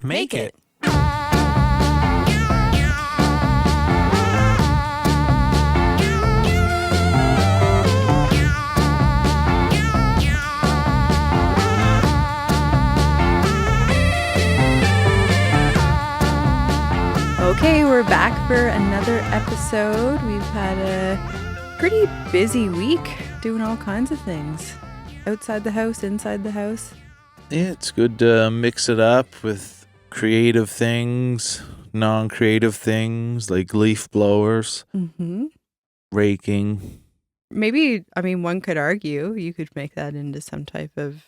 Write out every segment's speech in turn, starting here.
Make it. Okay, we're back for another episode. We've had a pretty busy week doing all kinds of things. Outside the house, inside the house. Yeah, it's good to mix it up with creative things, non-creative things like leaf blowers, raking. Maybe, one could argue you could make that into some type of,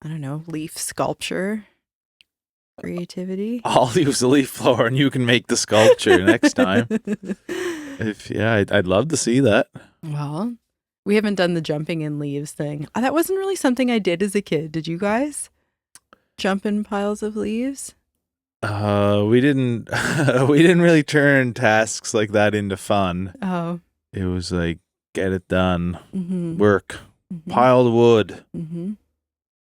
leaf sculpture. Creativity. I'll use a leaf blower and you can make the sculpture next time. I'd love to see that. Well, we haven't done the jumping in leaves thing. That wasn't really something I did as a kid. Did you guys jump in piles of leaves? We didn't really turn tasks like that into fun. Oh. It was like, get it done. Work. Pile the wood.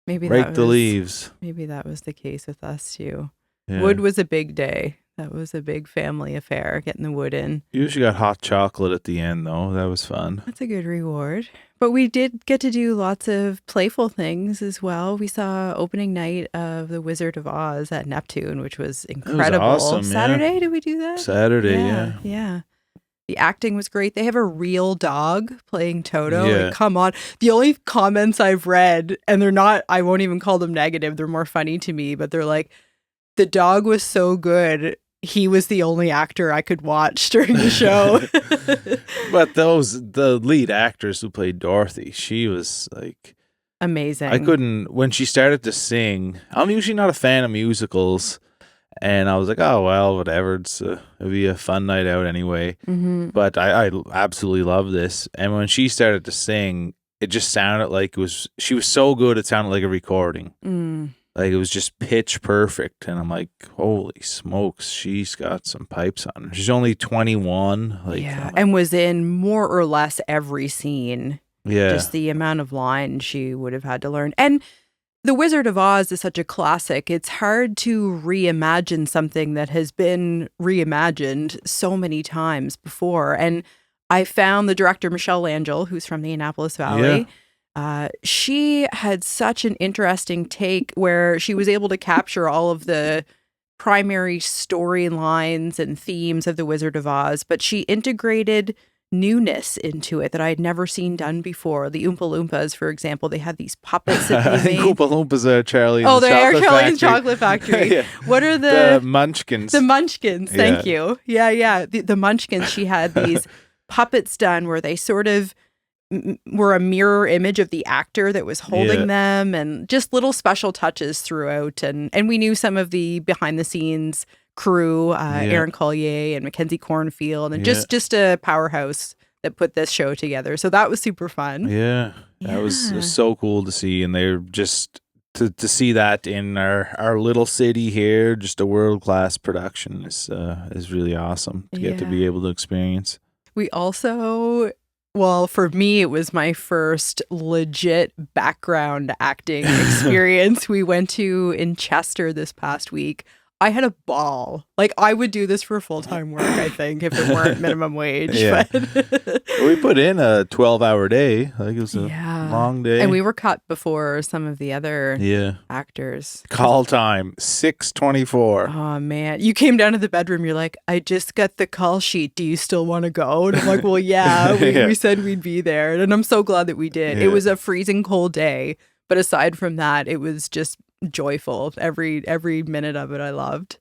Maybe rake the leaves. Maybe that was the case with us too. Yeah. Wood was a big day. That was a big family affair, getting the wood in. You usually got hot chocolate at the end, though. That was fun. That's a good reward. But we did get to do lots of playful things as well. We saw opening night of The Wizard of Oz at Neptune, which was incredible. It was awesome, Saturday, did we do that? Saturday, Yeah. The acting was great. They have a real dog playing Toto. Yeah. Like, come on. The only comments I've read, and they're not, I won't even call them negative. They're more funny to me, but they're like, the dog was so good. He was the only actor I could watch during the show. But the lead actress who played Dorothy, she was like amazing. When she started to sing, I'm usually not a fan of musicals. And I was like, oh, well, whatever. It'll be a fun night out anyway. But I absolutely love this. And when she started to sing, it just sounded like she was so good, it sounded like a recording. Like it was just pitch perfect. And I'm like, holy smokes, she's got some pipes on her. She's only 21. And was in more or less every scene. Yeah. Just the amount of lines she would have had to learn. And The Wizard of Oz is such a classic. It's hard to reimagine something that has been reimagined so many times before. And I found the director, Michelle Langell, who's from the Annapolis Valley. She had such an interesting take where she was able to capture all of the primary storylines and themes of The Wizard of Oz, but she integrated newness into it that I had never seen done before. The Oompa Loompas, for example, they had these puppets that they I think made. Oompa Loompas are Charlie. Oh, they are Charlie's Chocolate Factory. Yeah. What are the Munchkins? The Munchkins. Thank you. Yeah. The Munchkins. She had these puppets done where they sort of were a mirror image of the actor that was holding them, and just little special touches throughout. And we knew some of the behind the scenes crew, Aaron Collier and Mackenzie Cornfield, and just a powerhouse that put this show together. So that was super fun. Yeah. That was so cool to see. And they're just to see that in our little city here, just a world-class production is really awesome to get to be able to experience. We also, well, for me, it was my first legit background acting experience. We went to in Chester this past week. I had a ball. Like, I would do this for full-time work, I think, if it weren't minimum wage. Yeah. But We put in a 12-hour day. Like, it was a long day. And we were cut before some of the other actors. Call time, 6:24. Oh, man. You came down to the bedroom. You're like, I just got the call sheet. Do you still want to go? And I'm like, well, yeah. We said we'd be there. And I'm so glad that we did. Yeah. It was a freezing cold day. But aside from that, it was just joyful. Every minute of it I loved.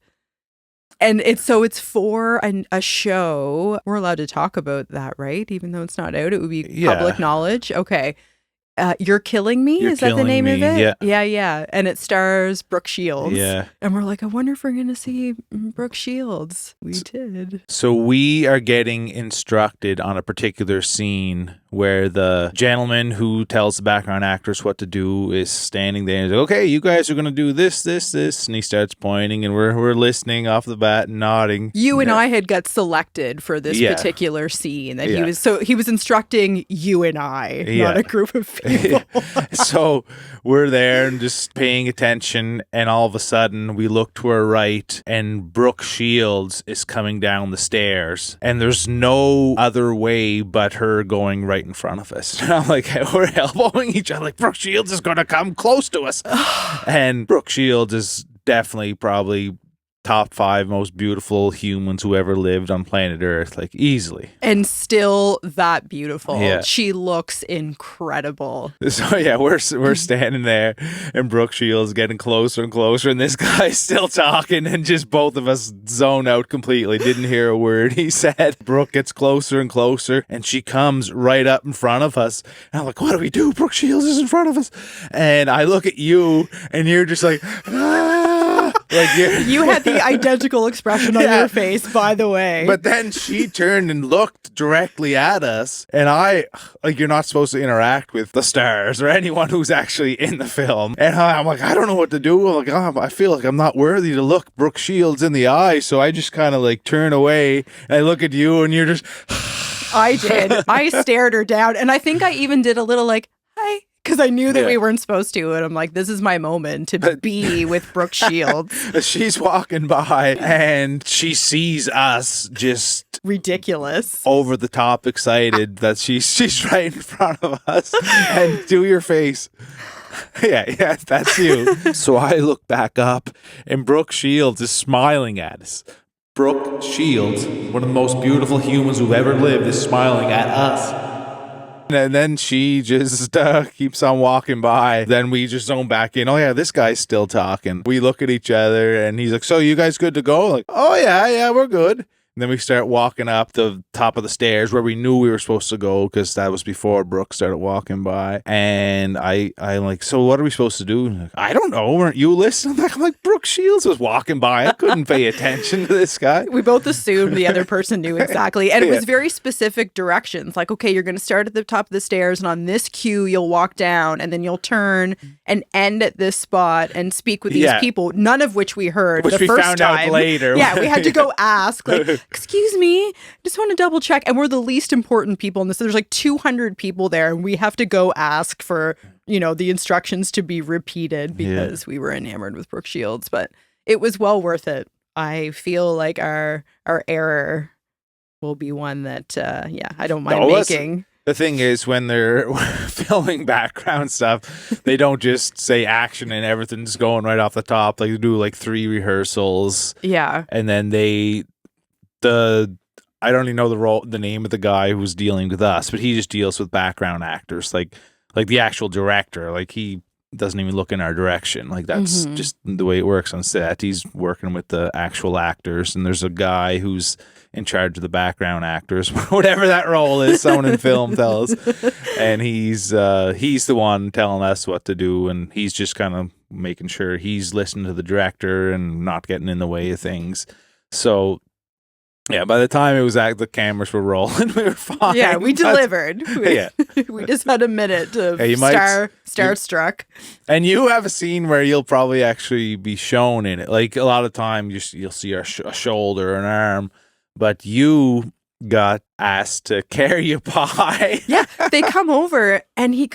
And it's for a show. We're allowed to talk about that, right? Even though it's not out, it would be public knowledge. Okay. You're Killing Me? Is that the name of it? Yeah. And it stars Brooke Shields. Yeah. And we're like, I wonder if we're going to see Brooke Shields. We did. So we are getting instructed on a particular scene where the gentleman who tells the background actors what to do is standing there and he's like, okay, you guys are going to do this, this, this. And he starts pointing and we're listening off the bat and nodding. You and I had got selected for this particular scene that he was instructing you and I, not a group of people. So we're there and just paying attention, and all of a sudden we look to our right and Brooke Shields is coming down the stairs, and there's no other way but her going right in front of us. And I'm like, we're elbowing each other like, Brooke Shields is going to come close to us. And Brooke Shields is definitely probably top 5 most beautiful humans who ever lived on planet Earth, like easily. And still that beautiful. Yeah. She looks incredible. So yeah, we're standing there and Brooke Shields getting closer and closer, and this guy's still talking, and just both of us zone out completely. Didn't hear a word he said. Brooke gets closer and closer, and she comes right up in front of us. And I'm like, what do we do? Brooke Shields is in front of us. And I look at you, and you're just like, ah. Like you had the identical expression on your face, by the way. But then she turned and looked directly at us, and you're not supposed to interact with the stars or anyone who's actually in the film. And I'm like, I don't know what to do. I'm like, I feel like I'm not worthy to look Brooke Shields in the eye, so I just kind of like turn away, and I look at you, and you're just... I did. I stared her down, and I think I even did a little like, hi. Because I knew that we weren't supposed to. And I'm like, this is my moment to be with Brooke Shields. She's walking by and she sees us just... ridiculous. Over the top excited that she's right in front of us. And do your face. Yeah, that's you. So I look back up and Brooke Shields is smiling at us. Brooke Shields, one of the most beautiful humans who've ever lived, is smiling at us. And then she just keeps on walking by. Then we just zone back in. Oh, yeah, this guy's still talking. We look at each other, and he's like, so you guys good to go? Like, oh, yeah, we're good. And then we start walking up the top of the stairs where we knew we were supposed to go, because that was before Brooke started walking by. And I'm like, so what are we supposed to do? Like, I don't know. Weren't you listening? I'm like, Brooke Shields was walking by. I couldn't pay attention to this guy. We both assumed the other person knew exactly. And it was very specific directions. Like, okay, you're going to start at the top of the stairs, and on this cue, you'll walk down, and then you'll turn and end at this spot and speak with these people, none of which we heard which the we first found time. out later. Yeah, we had to go ask, like, excuse me, just want to double check. And we're the least important people in this. So there's like 200 people there, and we have to go ask for, the instructions to be repeated because we were enamored with Brooke Shields. But it was well worth it. I feel like our error will be one that, I don't mind making. The thing is, when they're filming background stuff, they don't just say action and everything's going right off the top. Like, they do like 3 rehearsals. Yeah. And then I don't even know the name of the guy who's dealing with us, but he just deals with background actors, like the actual director. Like, he doesn't even look in our direction. Like, that's just the way it works on set. He's working with the actual actors, and there's a guy who's in charge of the background actors, whatever that role is. Someone in film tells, and he's the one telling us what to do, and he's just kind of making sure he's listening to the director and not getting in the way of things. So, yeah, by the time it was the cameras were rolling, we were fine. Yeah, we delivered. We just had a minute of starstruck. And you have a scene where you'll probably actually be shown in it. Like, a lot of times you'll see a shoulder or an arm, but you got asked to carry a pie. Yeah, they come over and he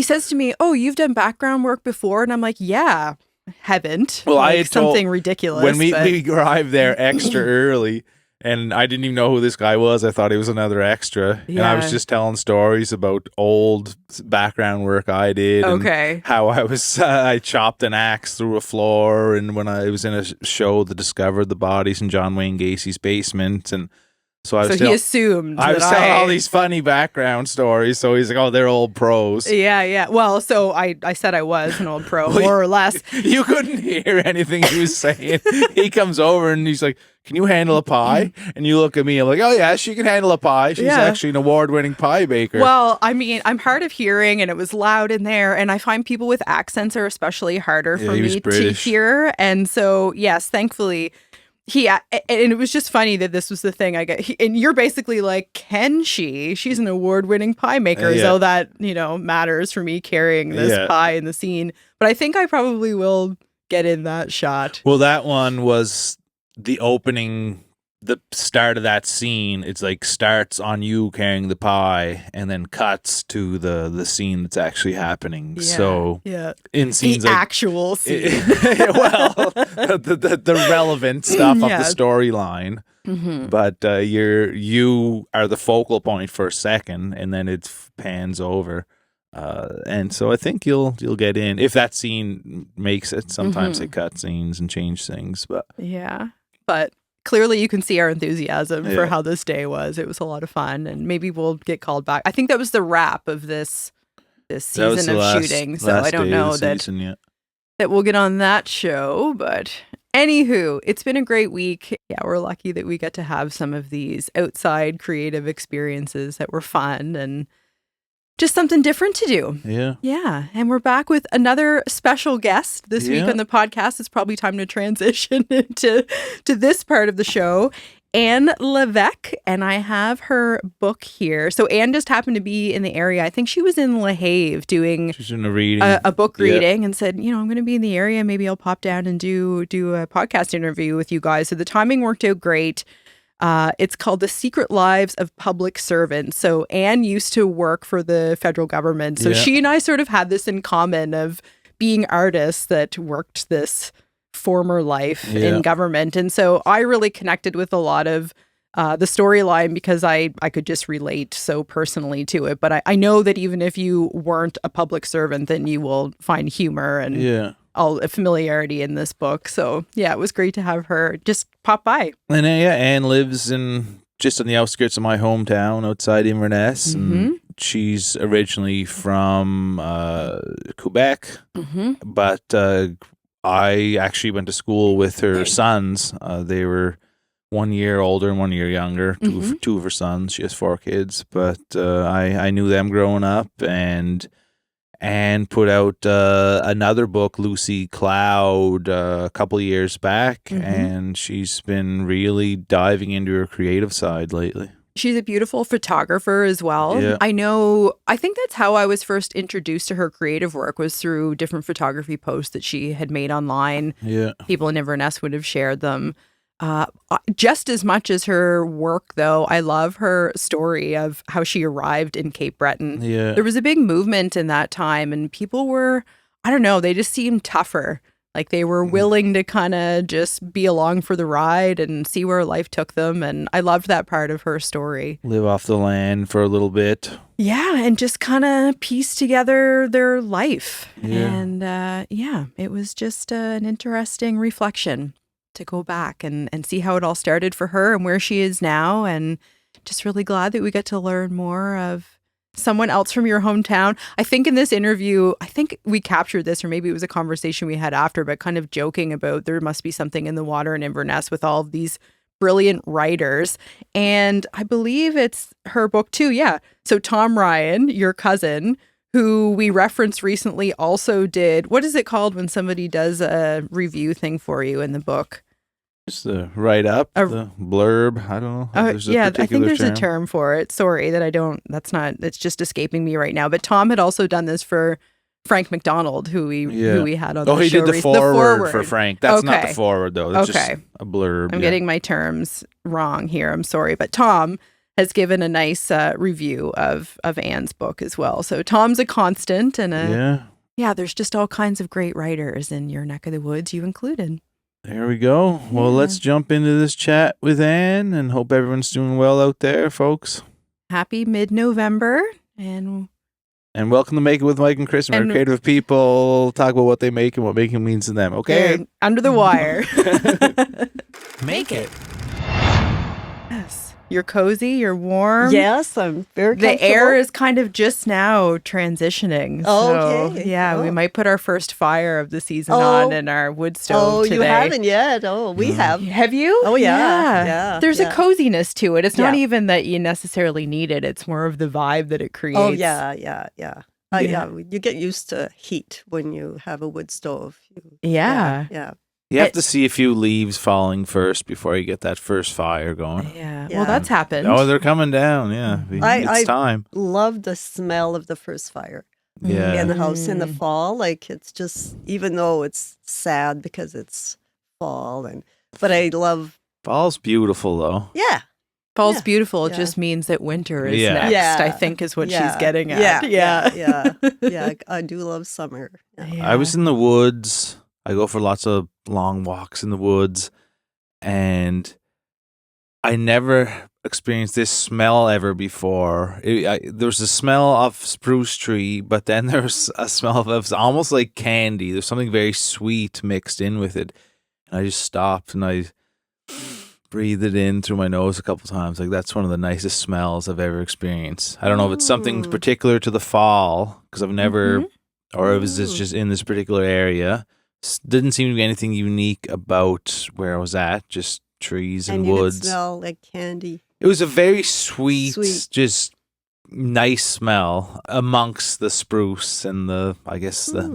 says to me, oh, you've done background work before? And I'm like, yeah, haven't. Well, like, I had something ridiculous. When we arrived there extra early, and I didn't even know who this guy was. I thought he was another extra. Yeah. And I was just telling stories about old background work I did. Okay. And how I chopped an axe through a floor. And when I was in a show that discovered the bodies in John Wayne Gacy's basement. And so he assumed I was telling all these funny background stories. So he's like, oh, they're old pros. Yeah. Well, so I said I was an old pro, more or less. You couldn't hear anything he was saying. He comes over and he's like, can you handle a pie? And you look at me, I'm like, oh yeah, she can handle a pie. She's actually an award-winning pie baker. Well, I mean, I'm hard of hearing and it was loud in there. And I find people with accents are especially harder for me to hear. And so, yes, thankfully, and it was just funny that this was the thing I got. And you're basically like, can she? She's an award-winning pie maker, so that matters for me carrying this pie in the scene. But I think I probably will get in that shot. Well, that one was the opening. The start of that scene, it's like starts on you carrying the pie and then cuts to the scene that's actually happening. So in scenes the like actual scene. the relevant stuff of the storyline. Mm-hmm. But you are the focal point for a second, and then it pans over. And so I think you'll get in if that scene makes it. Sometimes they cut scenes and change things, but clearly you can see our enthusiasm for how this day was. It was a lot of fun, and maybe we'll get called back. I think that was the wrap of this season of shooting, so I don't know that we'll get on that show. But anywho, it's been a great week. Yeah, we're lucky that we get to have some of these outside creative experiences that were fun and just something different to do. Yeah. Yeah. And we're back with another special guest this week on the podcast. It's probably time to transition into this part of the show. Anne Lévesque, and I have her book here. So Anne just happened to be in the area. I think she was in La Have doing She's in a reading. A book reading and said, I'm going to be in the area. Maybe I'll pop down and do a podcast interview with you guys. So the timing worked out great. It's called The Secret Lives of Public Servants. So Anne used to work for the federal government. So she and I sort of had this in common of being artists that worked this former life in government. And so I really connected with a lot of the storyline because I could just relate so personally to it. But I know that even if you weren't a public servant, then you will find humor and all familiarity in this book. So it was great to have her just pop by. And Anne lives just on the outskirts of my hometown outside Inverness. Mm-hmm. And she's originally from Quebec, but I actually went to school with her sons. They were 1 year older and 1 year younger, two of her sons. She has 4 kids, but I knew them growing up, and put out another book, Lucy Cloud, a couple of years back, and she's been really diving into her creative side lately. She's a beautiful photographer as well. Yeah. I think that's how I was first introduced to her creative work, was through different photography posts that she had made online. Yeah. People in Inverness would have shared them. Just as much as her work, though, I love her story of how she arrived in Cape Breton. Yeah. There was a big movement in that time, and people were, I don't know, they just seemed tougher. Like they were willing to kind of just be along for the ride and see where life took them. And I loved that part of her story. Live off the land for a little bit. Yeah, and just kind of piece together their life. Yeah. And it was just an interesting reflection to go back and see how it all started for her and where she is now. And just really glad that we get to learn more of someone else from your hometown. I think in this interview, I think we captured this, or maybe it was a conversation we had after, but kind of joking about there must be something in the water in Inverness with all of these brilliant writers. And I believe it's her book too. Yeah. So Tom Ryan, your cousin, who we referenced recently, also did, what is it called when somebody does a review thing for you in the book? Just the write-up, the blurb, I don't know. I think there's a term for it. Sorry that it's just escaping me right now. But Tom had also done this for Frank McDonald, who we had on the show. Oh, he did the forward for Frank. That's not the forward, though. That's just a blurb. I'm getting my terms wrong here. I'm sorry. But Tom has given a nice review of Anne's book as well. So Tom's a constant, and there's just all kinds of great writers in your neck of the woods, you included. There we go. Well, let's jump into this chat with Anne, and hope everyone's doing well out there, folks. Happy mid-November, and welcome to Make It with Mike and Kristen, where creative people talk about what they make and what making means to them. Okay, under the wire. Make it. Yes. You're cozy, you're warm. Yes, I'm very comfortable. The air is kind of just now transitioning. Okay. Yeah, we might put our first fire of the season on in our wood stove today. You haven't yet? Oh, we have. Have you? Oh, yeah. There's a coziness to it. It's not even that you necessarily need it. It's more of the vibe that it creates. Oh, yeah. You get used to heat when you have a wood stove. Yeah. You have to see a few leaves falling first before you get that first fire going. Yeah. Yeah. Well, that's happened. Oh, they're coming down. Yeah. It's time. Love the smell of the first fire Yeah. in the house in the fall. Like, it's just, even though it's sad because it's fall, but I love. Fall's beautiful, though. Yeah. Fall's beautiful. It Yeah. just means that winter is Yeah. next, Yeah. I think is what Yeah. she's getting at. Yeah. I do love summer. Yeah. I was in the woods. I go for lots of long walks in the woods, and I never experienced this smell ever before. There was a smell of spruce tree, but then there was a smell of, it was almost like candy. There's something very sweet mixed in with it. And I just stopped and I breathed it in through my nose a couple times. Like, that's one of the nicest smells I've ever experienced. I don't know if it's something particular to the fall, because I've never, or it was just in this particular area. Didn't seem to be anything unique about where I was at, just trees and woods. You could smell like candy. It was a very sweet, just nice smell amongst the spruce and the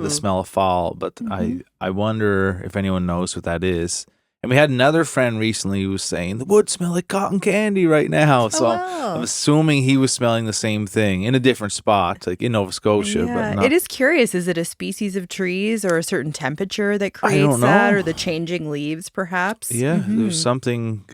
smell of fall. But I wonder if anyone knows what that is. And we had another friend recently who was saying, the woods smell like cotton candy right now. So I'm assuming he was smelling the same thing in a different spot, like in Nova Scotia. Yeah, but not. it is curious. Is it a species of trees or a certain temperature that creates that, or the changing leaves, perhaps? Yeah, there's something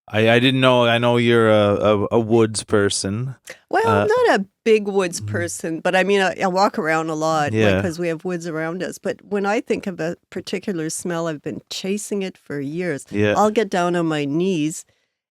I didn't know. I know you're a woods person. Well, I'm not a big woods person, but I mean, I walk around a lot because we have woods around us. But when I think of a particular smell, I've been chasing it for years. Yeah. I'll get down on my knees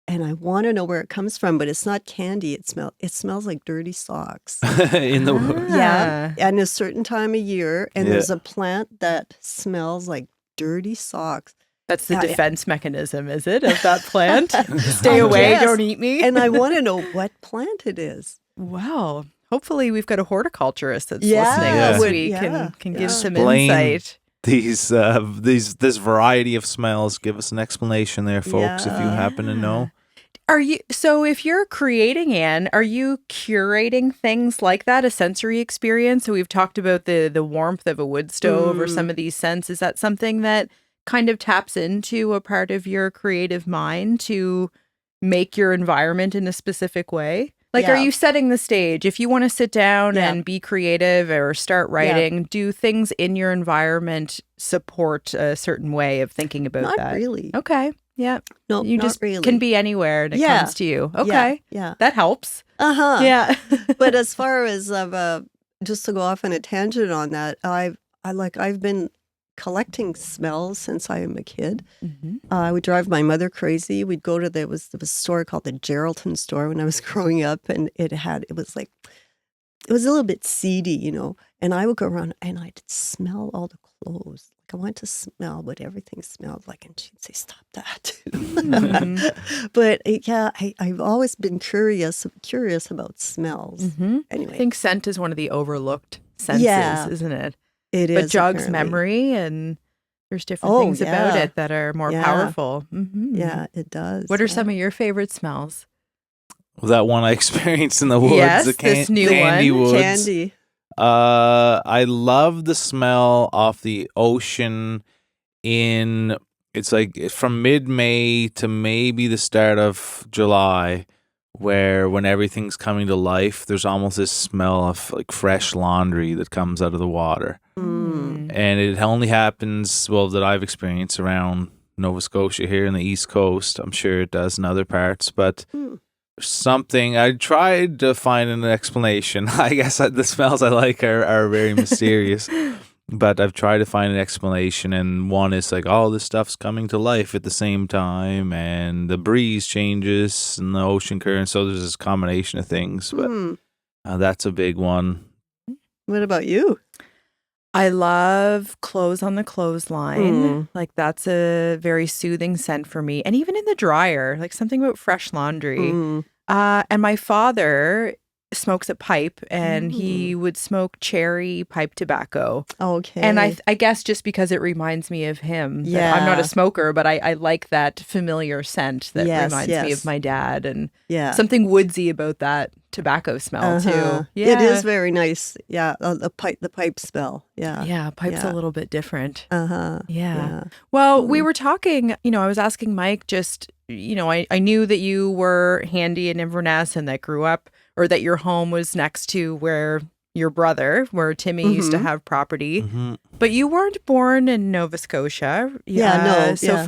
and I want to know where it comes from, but it's not candy. It smells like dirty socks. In the woods. Yeah. And a certain time of year, and there's a plant that smells like dirty socks. That's the defense mechanism, is it, of that plant? Stay away, don't eat me. And I want to know what plant it is. Wow. Hopefully we've got a horticulturist that's listening this week and can give some insight. This variety of smells. Give us an explanation there, folks, if you happen to know. So if you're creating, Anne, are you curating things like that, a sensory experience? So we've talked about the warmth of a wood stove or some of these scents. Is that something that kind of taps into a part of your creative mind to make your environment in a specific way? Like, are you setting the stage? If you want to sit down and be creative or start writing, do things in your environment support a certain way of thinking about that? Not really. Okay. Yeah. No, you not just really. can be anywhere and it comes to you. Okay. Yeah. That helps. Uh-huh. Yeah. But as far as just to go off on a tangent on that, I've been collecting smells since I am a kid. I would drive my mother crazy. We'd go to there was a store called the Geraldton store when I was growing up, and it was a little bit seedy, and I would go around and I'd smell all the clothes. Like, I wanted to smell what everything smelled like, and she'd say, "Stop that." But I've always been curious about smells. Anyway, I think scent is one of the overlooked senses, isn't it? It is. But jogs apparently. memory, and there's different things about it that are more powerful. Yeah, it does. What are some of your favorite smells? That one I experienced in the woods. Yes, the this new candy one. woods. Candy. I love the smell of the ocean it's like from mid-May to maybe the start of July, where when everything's coming to life, there's almost this smell of like fresh laundry that comes out of the water. And it only happens, that I've experienced around Nova Scotia here in the East Coast. I'm sure it does in other parts, but something, I tried to find an explanation. I guess the smells I like are very mysterious. But I've tried to find an explanation, and one is like, all this stuff's coming to life at the same time, and the breeze changes and the ocean current, so there's this combination of things, but that's a big one. What about you? I love clothes on the clothesline. Like, that's a very soothing scent for me. And even in the dryer, like something about fresh laundry. And my father smokes a pipe, and he would smoke cherry pipe tobacco. Okay. And I guess just because it reminds me of him. That I'm not a smoker, but I like that familiar scent that reminds me of my dad, and something woodsy about that tobacco smell too. Yeah. It is very nice. Yeah, the pipe smell. Yeah. Yeah, pipe's a little bit different. Yeah. Well, we were talking, I was asking Mike just, I knew that you were handy in Inverness and that grew up, or that your home was next to where your brother, where Timmy used to have property. But you weren't born in Nova Scotia. So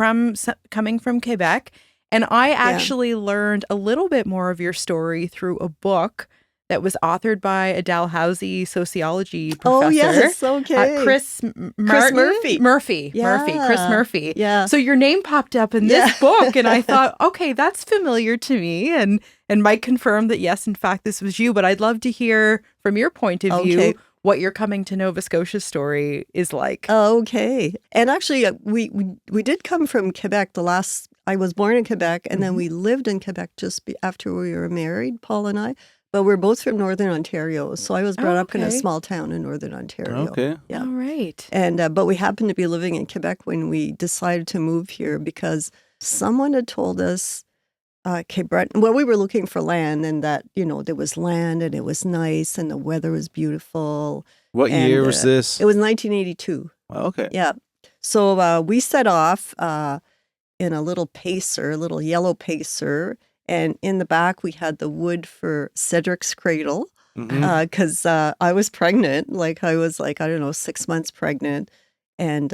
coming from Quebec. And I actually learned a little bit more of your story through a book that was authored by a Dalhousie sociology professor. Oh, yes. Okay. Chris Murphy. Chris Murphy. Yeah. So your name popped up in this book, and I thought, okay, that's familiar to me. And Mike confirmed that, yes, in fact, this was you. But I'd love to hear from your point of view what your coming to Nova Scotia story is like. Okay. And actually, we did come from Quebec. I was born in Quebec, and then we lived in Quebec just after we were married, Paul and I. But we're both from Northern Ontario, so I was brought up in a small town in Northern Ontario. Okay. Yeah. All right. And but we happened to be living in Quebec when we decided to move here because someone had told us Cape Breton. Well, we were looking for land, and that there was land, and it was nice, and the weather was beautiful. What year was this? It was 1982. Okay. Yeah. So we set off in a little yellow pacer. And in the back, we had the wood for Cedric's cradle because I was pregnant. I was I don't know, 6 months pregnant. And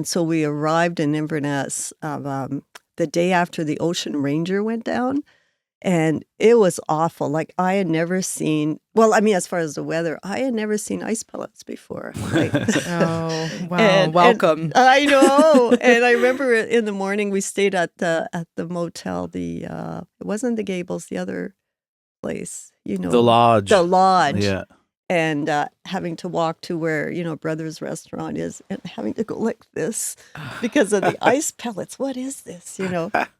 so we arrived in Inverness the day after the Ocean Ranger went down. And it was awful. I had never seen, as far as the weather, I had never seen ice pellets before. Oh, wow. Welcome. And I know. And I remember in the morning we stayed at the motel, it wasn't the Gables, the other place, The Lodge. The Lodge. Yeah. And having to walk to where, Brother's Restaurant is, and having to go like this because of the ice pellets. What is this?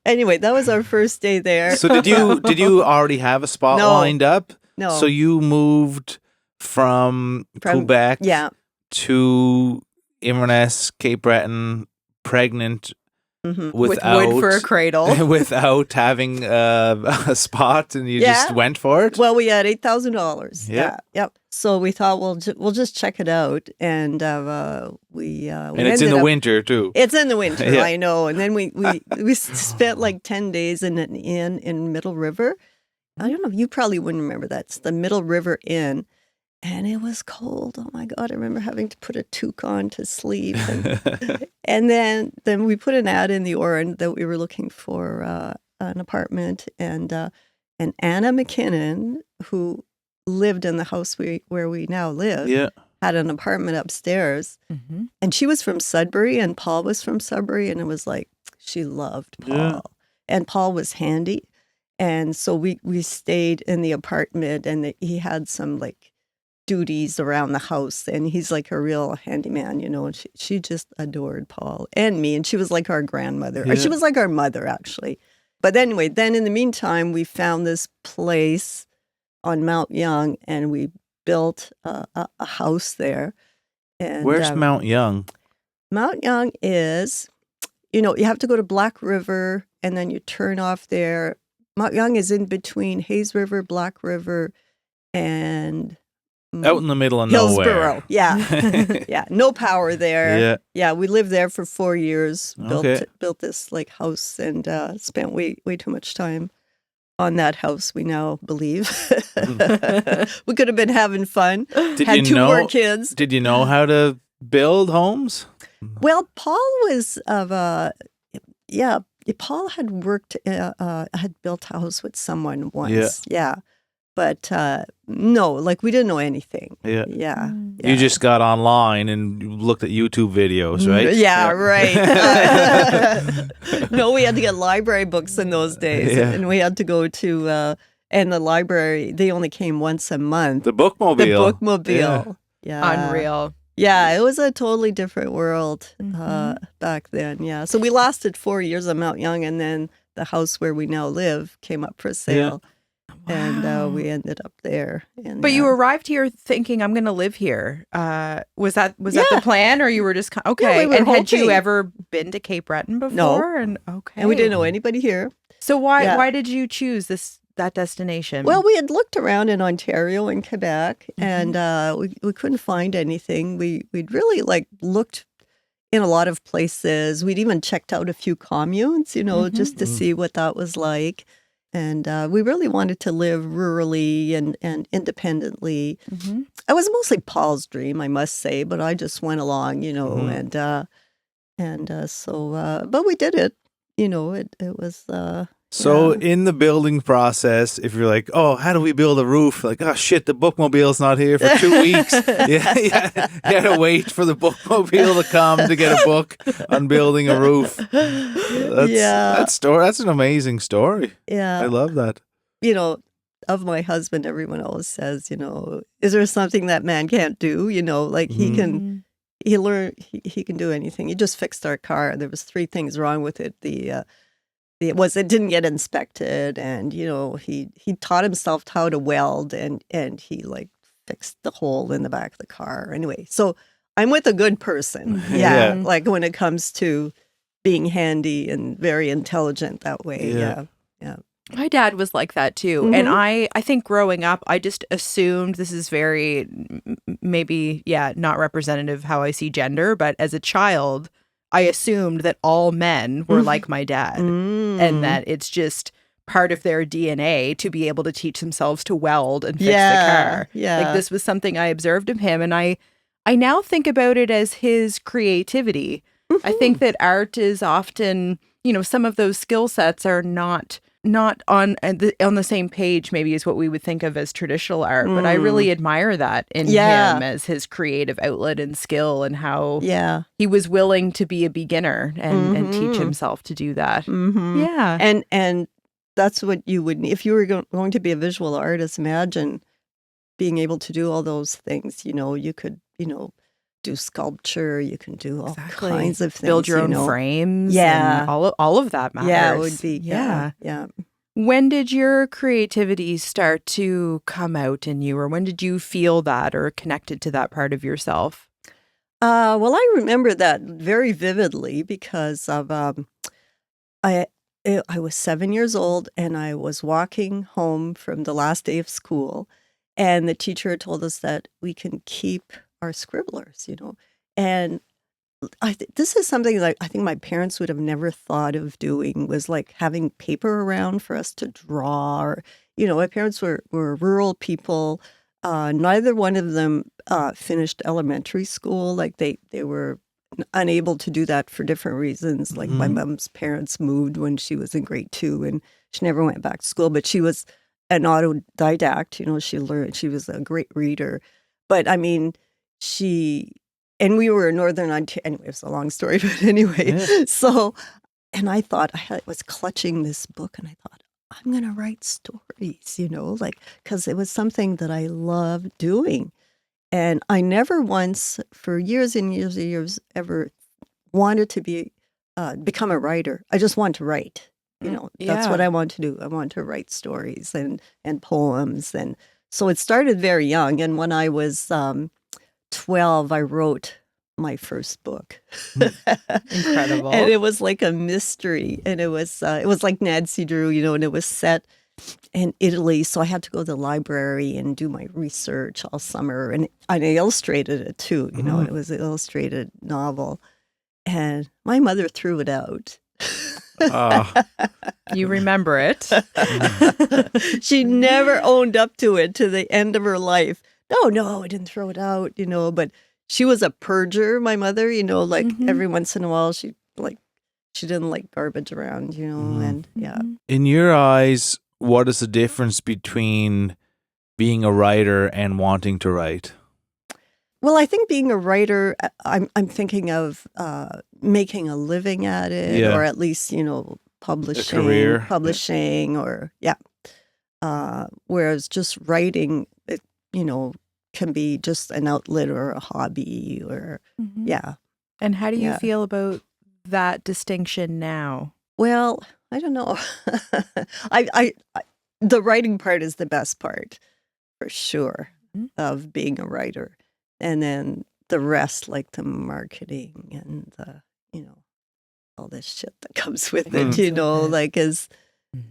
Anyway, that was our first day there. So did you already have a spot lined up? No. So you moved from Quebec to Inverness, Cape Breton, pregnant, with wood for a cradle, without having a spot, and you just went for it. Well, we had $8,000. Yeah. Yep. So we thought we'll just check it out, and we and it's in the winter too. It's in the winter, I know. And then we spent 10 days in an inn in Middle River. I don't know. You probably wouldn't remember that. It's the Middle River Inn. And it was cold. Oh my God! I remember having to put a toque on to sleep, and then we put an ad in the Orange that we were looking for an apartment, and Anna McKinnon, who lived in the house where we now live, had an apartment upstairs, and she was from Sudbury, and Paul was from Sudbury, and it was she loved Paul, and Paul was handy, and so we stayed in the apartment, and he had some duties around the house, and he's a real handyman, and she just adored Paul and me, and she was like our grandmother, or she was like our mother actually. But anyway, then in the meantime, we found this place on Mount Young, and we built a house there. And where's Mount Young? Mount Young is, you have to go to Black River, and then you turn off there. Mount Young is in between Hayes River, Black River, and out in the middle of Hillsborough. nowhere. Yeah. Yeah. No power there. Yeah. Yeah. We lived there for 4 years, Okay. built this house, and spent way too much time on that house, we now believe. We could have been having fun. Had two more kids. Did you know how to build homes? Well, Paul was Paul had worked, had built a house with someone once. Yeah. But no, we didn't know anything. Yeah. Yeah. You just got online and looked at YouTube videos, right? Yeah, right. No, we had to get library books in those days. Yeah. And we had to go to, and the library, they only came once a month. The bookmobile. The bookmobile. Yeah. Unreal. Yeah, it was a totally different world back then. Yeah. So we lasted 4 years on Mount Young, and then the house where we now live came up for sale. And we ended up there. And, But you arrived here thinking, I'm going to live here. Was that the plan, or you were just okay? Yeah, we were and had you hoping. ever been to Cape Breton before? No. And okay, And we didn't know anybody here. So why did you choose that destination? Well, we had looked around in Ontario and Quebec, and we couldn't find anything. We'd really looked in a lot of places. We'd even checked out a few communes, just to see what that was like. And we really wanted to live rurally and independently. Mm-hmm. It was mostly Paul's dream, I must say, but I just went along, but we did it. It was. So in the building process, if you're like, oh, how do we build a roof? Like, oh shit, the bookmobile's not here for 2 weeks. You had to wait for the bookmobile to come to get a book on building a roof. That's an amazing story. Yeah. I love that. Of my husband, everyone always says, is there something that man can't do? He can. He can do anything. He just fixed our car. There was 3 things wrong with it. It didn't get inspected, and he taught himself how to weld, and he fixed the hole in the back of the car. Anyway, so I'm with a good person. Yeah. Like when it comes to being handy and very intelligent that way. Yeah. My dad was like that too. Mm-hmm. And I think growing up, I just assumed, this is very, maybe, not representative how I see gender, but as a child, I assumed that all men were like my dad, and that it's just part of their DNA to be able to teach themselves to weld and fix the car. Yeah. This was something I observed of him, and I now think about it as his creativity. Mm-hmm. I think that art is often, some of those skill sets are not on the same page maybe as what we would think of as traditional art, but I really admire that in him as his creative outlet and skill, and how he was willing to be a beginner and teach himself to do that. Mm-hmm. Yeah. And that's what you would need if you were going to be a visual artist. Imagine being able to do all those things. You could do sculpture, you can do all kinds of things. Build your own frames. Yeah. And all of that matters. Yeah, it would be. Yeah. When did your creativity start to come out in you, or when did you feel that or connected to that part of yourself? Well, I remember that very vividly because of I was 7 years old, and I was walking home from the last day of school, and the teacher told us that we can keep our scribblers, and this is something that I think my parents would have never thought of doing, was having paper around for us to draw. Or, my parents were rural people. Neither one of them finished elementary school. They were unable to do that for different reasons. My mom's parents moved when she was in grade 2, and she never went back to school. But she was an autodidact. She learned. She was a great reader. But I mean, and we were in Northern Ontario. Anyway, it's a long story, but anyway. Yeah. So, and I thought, I was clutching this book, and I thought, I'm going to write stories, because it was something that I loved doing. And I never once, for years and years and years, ever wanted to become a writer. I just wanted to write. That's what I want to do. I want to write stories and poems. And so it started very young. And when I was 12, I wrote my first book. Incredible. And it was like a mystery, and it was like Nancy Drew, and it was set in Italy, so I had to go to the library and do my research all summer, and I illustrated it too, and it was an illustrated novel, and my mother threw it out. You remember it. She never owned up to it to the end of her life. No, I didn't throw it out, but she was a purger, my mother, every once in a while she didn't like garbage around, and yeah. In your eyes, what is the difference between being a writer and wanting to write? Well, I think being a writer, I'm thinking of making a living at it, or at least, publishing, a career. Or whereas just writing, it, can be just an outlet or a hobby, or And how do you feel about that distinction now? Well, I don't know. the writing part is the best part, for sure, of being a writer. And then the rest, like the marketing and the, all this shit that comes with it, like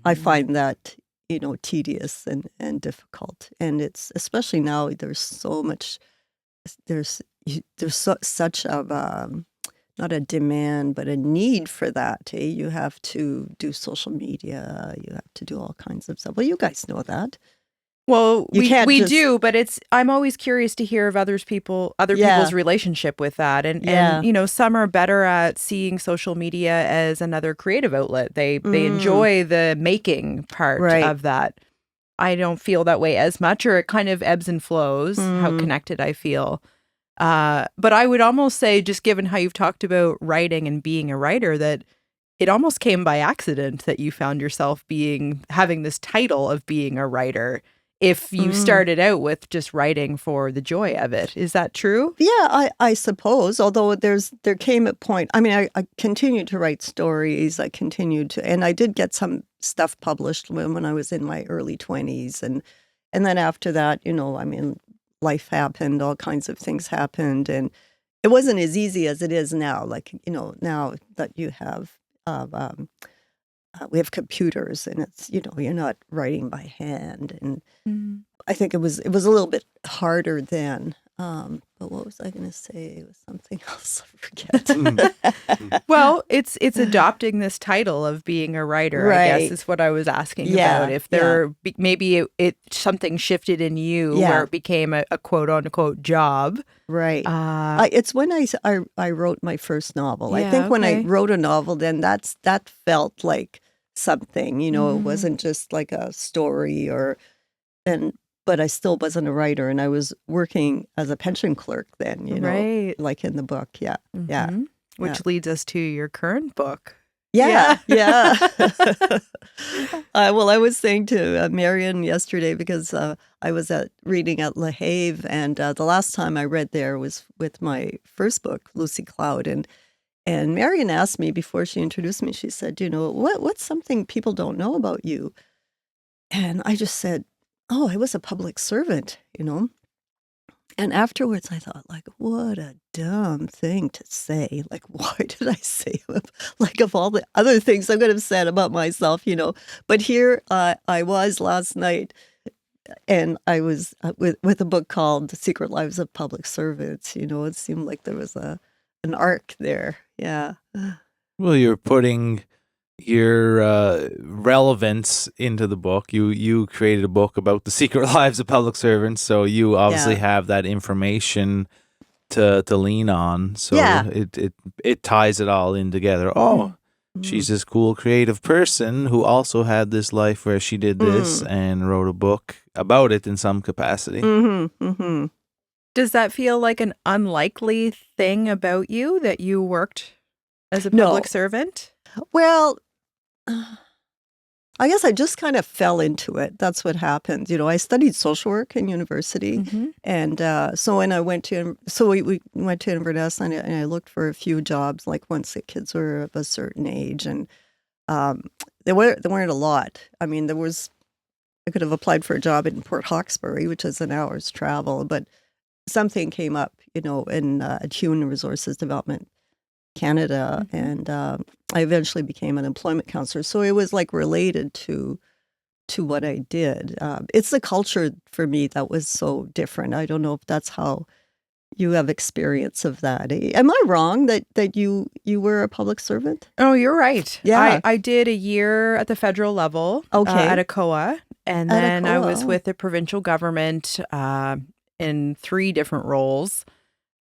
I find that, tedious and difficult. And it's, especially now, there's so much, there's such a, not a demand, but a need for that. You have to do social media. You have to do all kinds of stuff. Well, you guys know that. Well, we do, but I'm always curious to hear of other people's relationship with that. And some are better at seeing social media as another creative outlet. They enjoy the making part of that. I don't feel that way as much, or it kind of ebbs and flows, how connected I feel. But I would almost say, just given how you've talked about writing and being a writer, that it almost came by accident that you found yourself having this title of being a writer. If you started out with just writing for the joy of it. Is that true? Yeah, I suppose. Although there came a point. I mean, I continued to write stories. I continued to, and I did get some stuff published when I was in my early 20s, and then after that, life happened. All kinds of things happened, and it wasn't as easy as it is now. Like now that you have. We have computers, and it's you're not writing by hand, and I think it was a little bit harder then. But what was I going to say? It was something else. I forget. Well, it's adopting this title of being a writer. Right. I guess is what I was asking about. If maybe it something shifted in you where it became a quote unquote job. Right. It's when I wrote my first novel. I think when I wrote a novel, then that felt like something. It wasn't just like a story but I still wasn't a writer, and I was working as a pension clerk then. Right. Like in the book. Yeah. Yeah. Which leads us to your current book. Yeah. Well, I was saying to Marion yesterday, because I was reading at La Have, and the last time I read there was with my first book, Lucy Cloud, and Marion asked me before she introduced me. She said, what's something people don't know about you? And I just said, oh, I was a public servant, And afterwards, I thought, like, what a dumb thing to say. Like, why did I say, like, of all the other things I could have said about myself, But here I was last night, and I was with a book called The Secret Lives of Public Servants. It seemed like there was an arc there. Yeah. Well, you're putting your relevance into the book. You created a book about the secret lives of public servants, so you obviously have that information to lean on. So it ties it all in together. Oh, she's this cool creative person who also had this life where she did this and wrote a book about it in some capacity. Does that feel like an unlikely thing about you, that you worked as a public servant? Well, I guess I just kind of fell into it. That's what happened. I studied social work in university, and so when I went to, we went to Inverness, and I looked for a few jobs, like once the kids were of a certain age, and there weren't a lot. I mean, I could have applied for a job in Port Hawkesbury, which is an hour's travel, but something came up, in Human Resources Development Canada, and I eventually became an employment counselor. So it was like related to what I did. It's the culture for me that was so different. I don't know if that's how you have experience of that. Am I wrong that you were a public servant? Oh, you're right. Yeah. I did a year at the federal level at ACOA, and then I was with the provincial government in 3 different roles.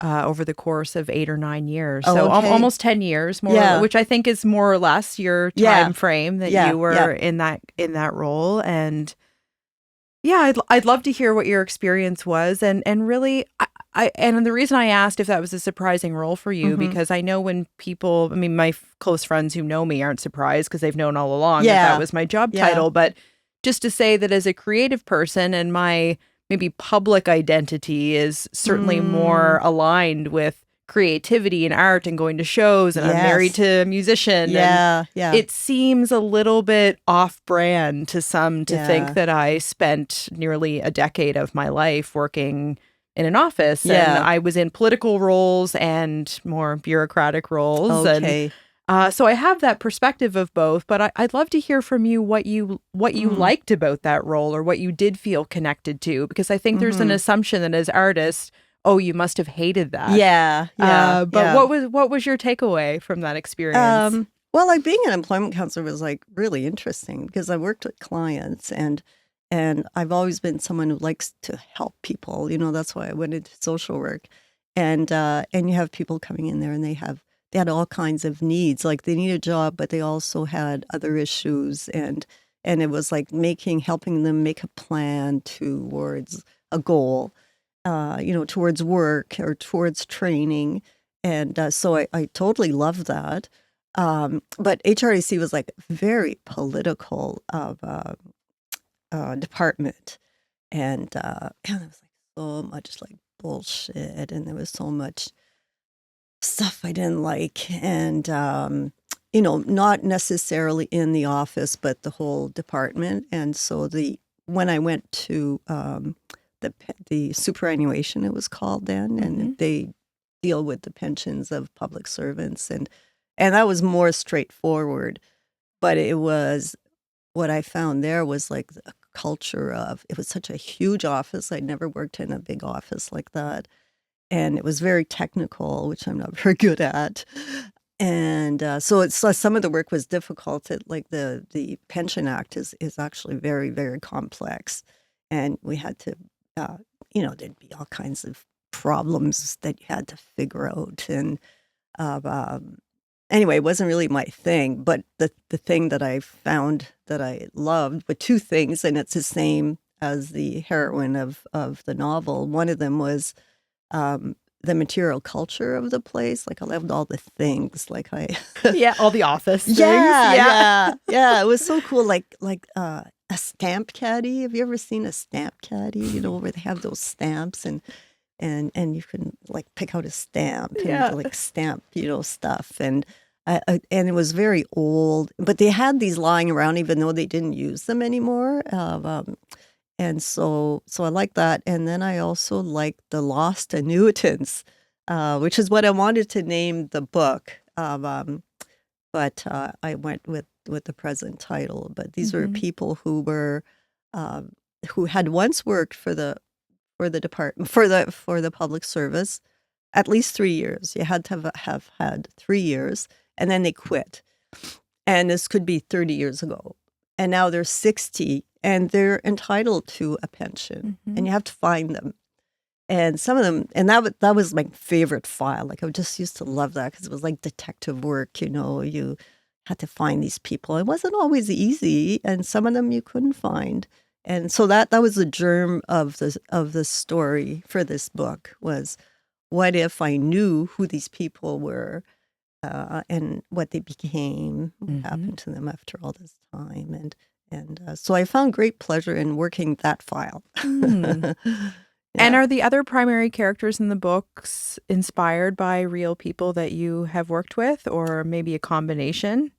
Over the course of 8 or 9 years. So almost 10 years more, which I think is more or less your time frame that you were in that role. And I'd love to hear what your experience was. And really, and the reason I asked if that was a surprising role for you, because I know when people, my close friends who know me aren't surprised because they've known all along that was my job title. But just to say that as a creative person, and my maybe public identity is certainly more aligned with creativity and art and going to shows, and I'm married to a musician. Yeah, It seems a little bit off-brand to some to think that I spent nearly a decade of my life working in an office, and I was in political roles and more bureaucratic roles. Okay. And so I have that perspective of both, but I'd love to hear from you what you liked about that role, or what you did feel connected to, because I think there's an assumption that as artists, oh, you must have hated that. Yeah. But what was your takeaway from that experience? Well, like being an employment counselor was like really interesting because I worked with clients, and I've always been someone who likes to help people. You know, that's why I went into social work. And you have people coming in there, and they had all kinds of needs. Like they need a job, but they also had other issues, and it was like helping them make a plan towards a goal. Towards work or towards training. And so I totally love that. But HRAC was like very political of department. And there was like so much like bullshit, and there was so much stuff I didn't like. And, not necessarily in the office, but the whole department. And so when I went to the superannuation, it was called then, and they deal with the pensions of public servants, and that was more straightforward. But it was, what I found there was like a culture of, it was such a huge office. I'd never worked in a big office like that, and it was very technical, which I'm not very good at. And so some of the work was difficult. Like the Pension Act is actually very, very complex, and we had to. There'd be all kinds of problems that you had to figure out. And anyway, it wasn't really my thing. But the thing that I found that I loved were two things, and it's the same as the heroine of the novel. One of them was the material culture of the place. Like I loved all the things. Like all the office things. Yeah. It was so cool. Like a stamp caddy. Have you ever seen a stamp caddy? Where they have those stamps and you can like pick out a stamp and like stamp, stuff. And it was very old, but they had these lying around even though they didn't use them anymore. And so I like that. And then I also like the lost annuitants, which is what I wanted to name the book. But I went with the present title. But these were people who were who had once worked for the department for the public service at least 3 years. You had to have had 3 years, and then they quit. And this could be 30 years ago. And now they're 60, and they're entitled to a pension, and you have to find them. And some of them, and that was my favorite file. Like I just used to love that because it was like detective work. You had to find these people. It wasn't always easy, and some of them you couldn't find. And so that was the germ of the story for this book was, what if I knew who these people were and what they became, what happened to them after all this time, and so I found great pleasure in working that file. And are the other primary characters in the books inspired by real people that you have worked with, or maybe a combination?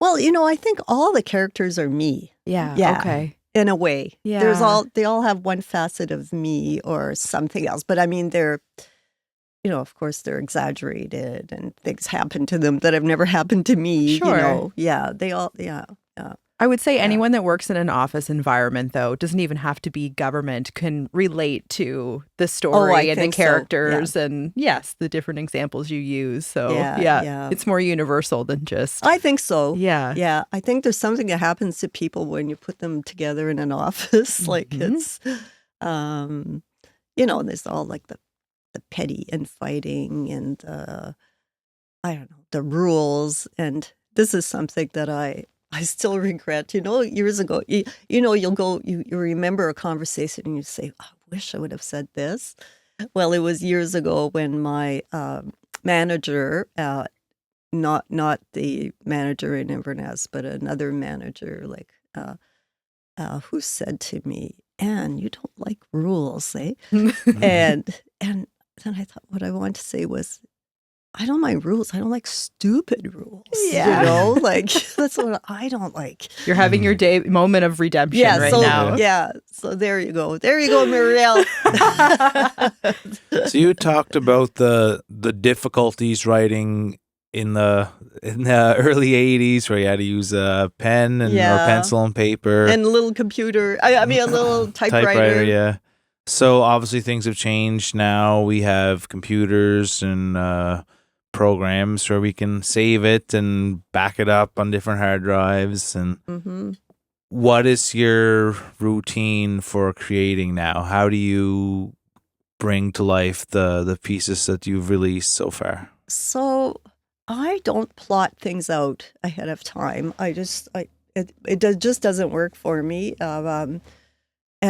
Well, I think all the characters are me. Yeah. Okay. In a way. Yeah. They all have one facet of me or something else. But I mean, they're, of course, they're exaggerated and things happen to them that have never happened to me. Sure. Yeah, they all, I would say anyone that works in an office environment, though, doesn't even have to be government, can relate to the story and the characters and, yes, the different examples you use. So, it's more universal than just... I think so. Yeah. Yeah. I think there's something that happens to people when you put them together in an office. Like it's, there's all like the petty infighting and, I don't know, the rules. And this is something that I still regret, years ago, you'll go, you remember a conversation and you say, I wish I would have said this. Well, it was years ago when my manager, not the manager in Inverness, but another manager, like, who said to me, Anne, you don't like rules, eh? and then I thought what I wanted to say was, I don't mind rules. I don't like stupid rules. Yeah. You know, like that's what I don't like. You're having your moment of redemption right so, now. Yeah. So there you go. There you go, Muriel. So you talked about the difficulties writing in the early 80s where you had to use a pen and or pencil and paper. And a little computer. I mean, a little typewriter. Yeah. So obviously things have changed now. We have computers and programs where we can save it and back it up on different hard drives. And what is your routine for creating now? How do you bring to life the pieces that you've released so far? So I don't plot things out ahead of time. It just doesn't work for me.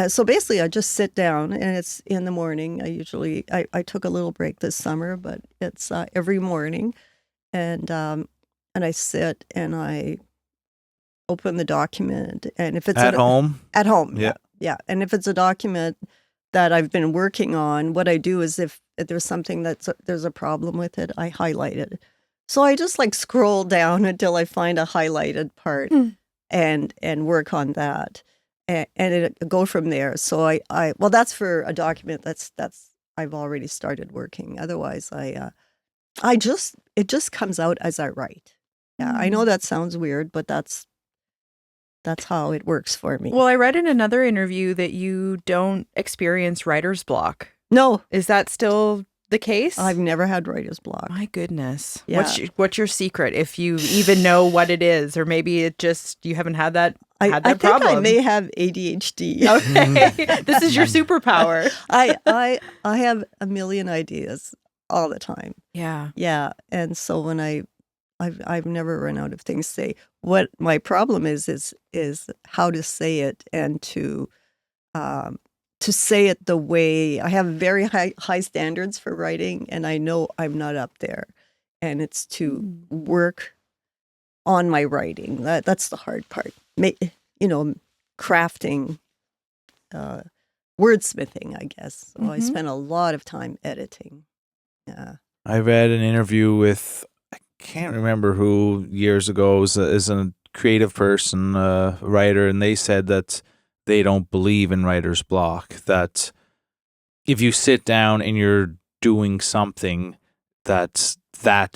So basically, I just sit down, and it's in the morning. I took a little break this summer, but it's every morning, and I sit and I open the document, and if it's at home, yeah, and if it's a document that I've been working on, what I do is if there's something there's a problem with it, I highlight it. So I just like scroll down until I find a highlighted part and work on that. And it go from there. So well, that's for a document that's I've already started working. Otherwise, it just comes out as I write. Yeah, I know that sounds weird, but that's how it works for me. Well, I read in another interview that you don't experience writer's block. No, is that still the case? I've never had writer's block. My goodness. Yeah. What's your secret, if you even know what it is, or maybe it just you haven't had that. I think problem. I may have ADHD. Okay, this is your superpower. I have a million ideas all the time. Yeah, and so when I've never run out of things to say. What my problem is how to say it and to say it the way I have very high standards for writing, and I know I'm not up there, and it's to work on my writing. That's the hard part. Crafting, wordsmithing, I guess. So I spent a lot of time editing. Yeah. I read an interview with, I can't remember who, years ago, is a creative person, writer, and they said that they don't believe in writer's block, that if you sit down and you're doing something, that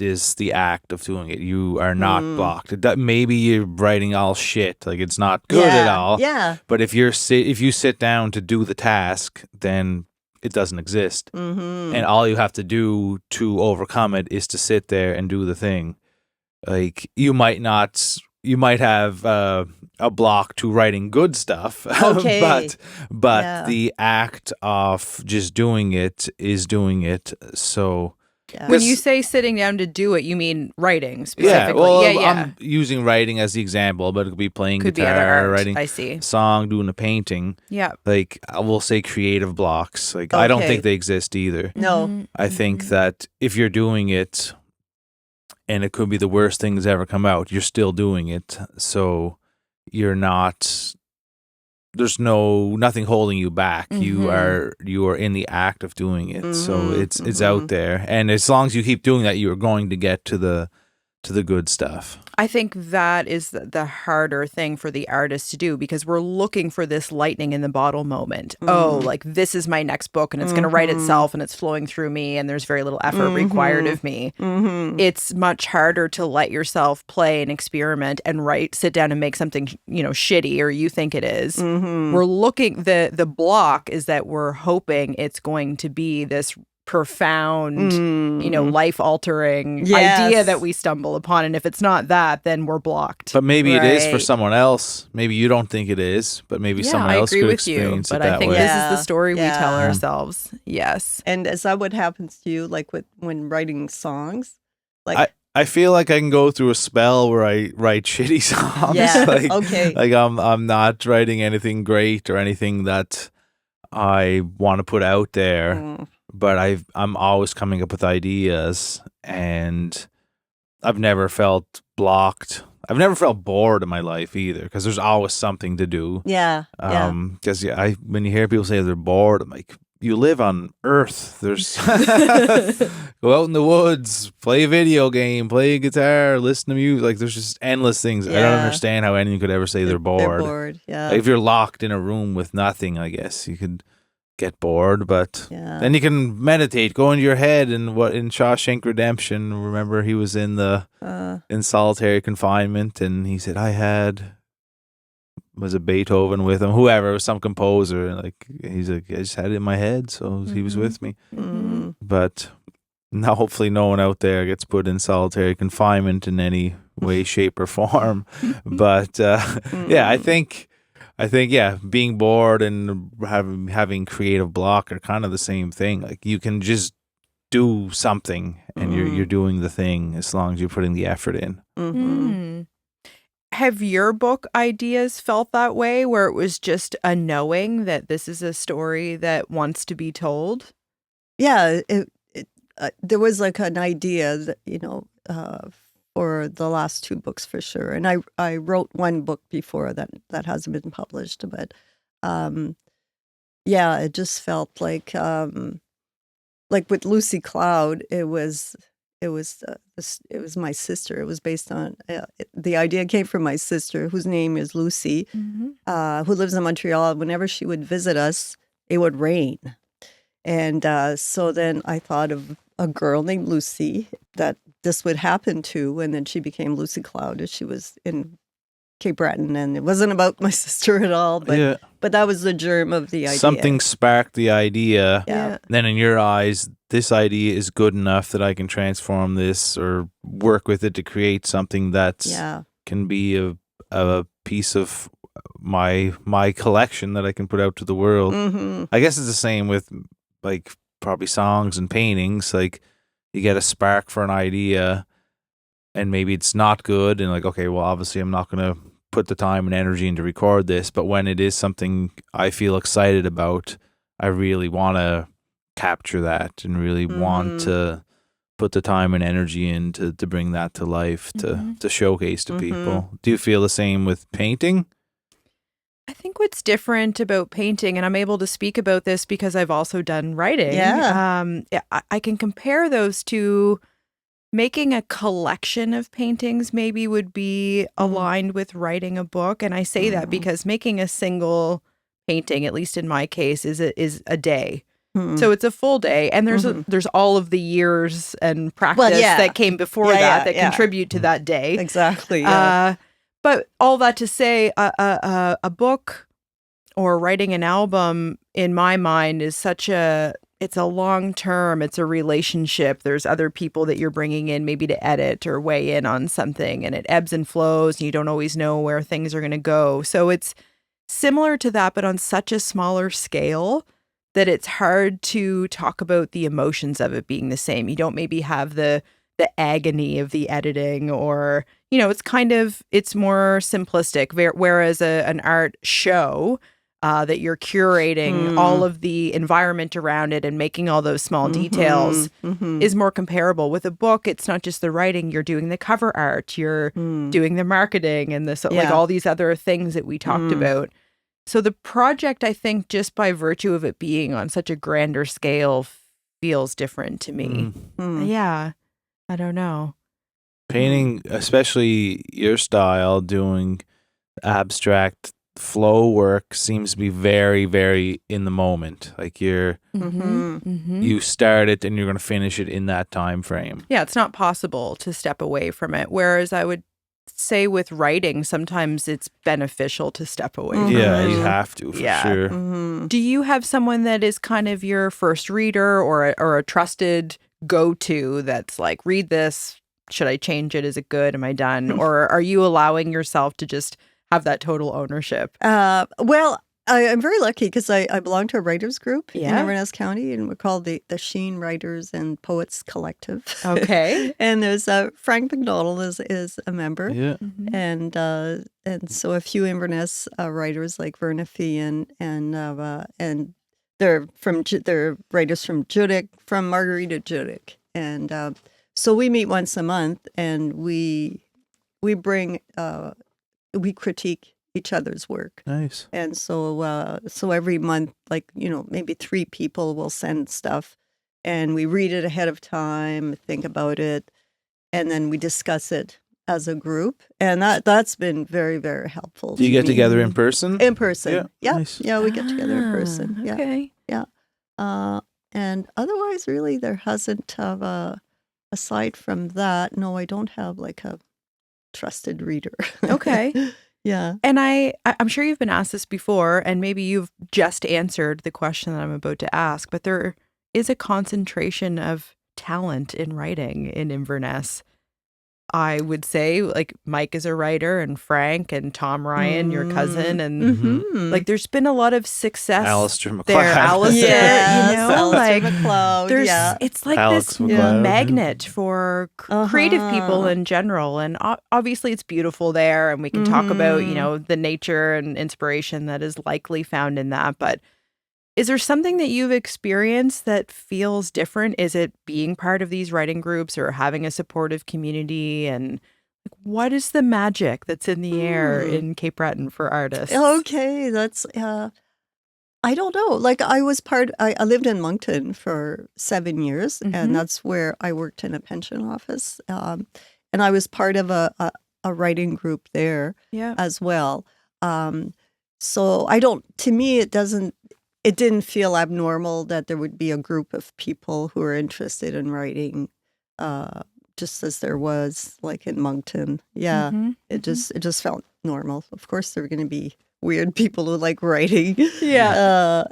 is the act of doing it. You are not blocked. Maybe you're writing all shit, like it's not good at all. Yeah. But if you sit down to do the task, then it doesn't exist. And all you have to do to overcome it is to sit there and do the thing. Like you might have a block to writing good stuff, okay. but the act of just doing it is doing it. So when you say sitting down to do it, you mean writing specifically? Yeah, well, I'm using writing as the example, but it could be playing guitar, writing a song, doing a painting. Yeah, like I will say creative blocks. Like I don't think they exist either. No, I think that if you're doing it, and it could be the worst thing that's ever come out, you're still doing it. So you're not, there's nothing holding you back. You are in the act of doing it. So it's out there. And as long as you keep doing that, you're going to get to the good stuff. I think that is the harder thing for the artist to do, because we're looking for this lightning in the bottle moment. Oh, like this is my next book and it's going to write itself and it's flowing through me and there's very little effort required of me. It's much harder to let yourself play and experiment and sit down and make something, shitty, or you think it is. We're looking, the block is that we're hoping it's going to be this profound, life-altering idea that we stumble upon, and if it's not that, then we're blocked. But maybe it is for someone else. Maybe you don't think it is, but maybe someone else could experience it that way. But I think this is the story we tell ourselves. Yes. And is that what happens to you, like when writing songs? Like I feel like I can go through a spell where I write shitty songs. Yeah. Like I'm not writing anything great or anything that I want to put out there. But I'm always coming up with ideas, and I've never felt blocked. I've never felt bored in my life either, because there's always something to do. Yeah. Because when you hear people say they're bored, I'm like, you live on Earth. There's go out in the woods, play a video game, play a guitar, listen to music. Like there's just endless things. I don't understand how anyone could ever say they're bored. They're bored, yeah. Like if you're locked in a room with nothing, I guess you could get bored, but then you can meditate, go into your head. And what in Shawshank Redemption, remember he was in solitary confinement, and he said, was it Beethoven with him, whoever, it was some composer, and like he's like, I just had it in my head, so he was with me. But now hopefully no one out there gets put in solitary confinement in any way, shape, or form. But I think being bored and having creative block are kind of the same thing. Like you can just do something, and you're doing the thing as long as you're putting the effort in. Have your book ideas felt that way, where it was just a knowing that this is a story that wants to be told? Yeah, there was like an idea that, for the last two books for sure. And I wrote one book before that hasn't been published, but it just felt like with Lucy Cloud, it was my sister. It was based on the idea came from my sister, whose name is Lucy, who lives in Montreal. Whenever she would visit us, it would rain, and so then I thought of a girl named Lucy that this would happen to, and then she became Lucy Cloud as she was in Cape Breton, and it wasn't about my sister at all, but that was the germ of the idea. Something sparked the idea. Yeah. Then in your eyes, this idea is good enough that I can transform this or work with it to create something that can be a piece of my collection that I can put out to the world. I guess it's the same with like probably songs and paintings. Like you get a spark for an idea and maybe it's not good, and like, okay, well obviously I'm not going to put the time and energy in to record this, but when it is something I feel excited about, I really want to capture that and really want to put the time and energy in to bring that to life, to showcase to people. Do you feel the same with painting? I think what's different about painting, and I'm able to speak about this because I've also done writing. I can compare those to making a collection of paintings maybe would be aligned with writing a book. And I say that because making a single painting, at least in my case, is a day. So it's a full day, and there's all of the years and practice that came before that contribute to that day. Exactly. Yeah. But all that to say, a book or writing an album, in my mind, is it's a long term. It's a relationship. There's other people that you're bringing in maybe to edit or weigh in on something, and it ebbs and flows, and you don't always know where things are going to go. So it's similar to that, but on such a smaller scale that it's hard to talk about the emotions of it being the same. You don't maybe have the agony of the editing, or, it's more simplistic. Whereas an art show that you're curating all of the environment around it and making all those small details is more comparable. With a book, it's not just the writing. You're doing the cover art, you're doing the marketing, and like all these other things that we talked about. So the project, I think, just by virtue of it being on such a grander scale, feels different to me. Yeah, I don't know. Painting, especially your style, doing abstract flow work, seems to be very, very in the moment. Like you start it and you're going to finish it in that time frame. Yeah, it's not possible to step away from it. Whereas I would say with writing, sometimes it's beneficial to step away from it. Yeah, you have to, for sure. Do you have someone that is kind of your first reader or a trusted go-to that's like, read this, should I change it? Is it good? Am I done? Or are you allowing yourself to just have that total ownership? Well, I'm very lucky because I belong to a writers group in Inverness County, and we're called the Sheen Writers and Poets Collective. Okay. And there's Frank McDonald is a member. Yeah. And so a few Inverness writers like Verna Fee and they're writers from Judic, from Margarita Judic. And so we meet once a month, and we bring we critique each other's work. Nice. And so every month, like, maybe 3 people will send stuff, and we read it ahead of time, think about it, and then we discuss it as a group. And that's been very, very helpful. Do you get together in person? In person. Yeah. Nice. Yeah, we get together in person. Yeah. Okay. Yeah. And otherwise, really, there hasn't, aside from that, no, I don't have like a trusted reader. Okay. Yeah. And I'm sure you've been asked this before, and maybe you've just answered the question that I'm about to ask, but there is a concentration of talent in writing in Inverness. I would say, like, Mike is a writer, and Frank and Tom Ryan, your cousin, and like there's been a lot of success Alistair McLeod. there. Alistair, Yes, Alistair like McLeod. there's Yeah. it's like Alex this McLeod. magnet for creative people in general, and obviously it's beautiful there, and we can talk about the nature and inspiration that is likely found in that. But is there something that you've experienced that feels different? Is it being part of these writing groups or having a supportive community? And what is the magic that's in the air in Cape Breton for artists? Okay, that's I don't know. Like, I lived in Moncton for 7 years, and that's where I worked in a pension office. And I was part of a writing group there as well. So to me, it didn't feel abnormal that there would be a group of people who are interested in writing, just as there was like in Moncton. Yeah, it just felt normal. Of course, there were going to be weird people who like writing. Yeah.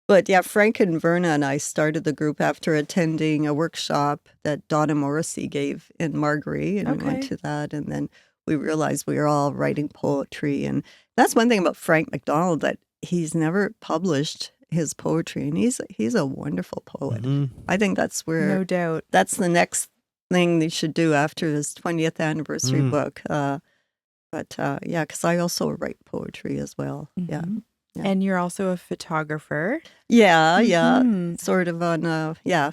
But yeah, Frank and Verna and I started the group after attending a workshop that Donna Morrissey gave in Margery, and we went to that, and then we realized we were all writing poetry. And that's one thing about Frank McDonald, that he's never published his poetry, and he's a wonderful poet. I think that's where, no doubt, that's the next thing they should do after his 20th anniversary book. But yeah, because I also write poetry as well. Yeah. And you're also a photographer. Yeah. Sort of on, yeah.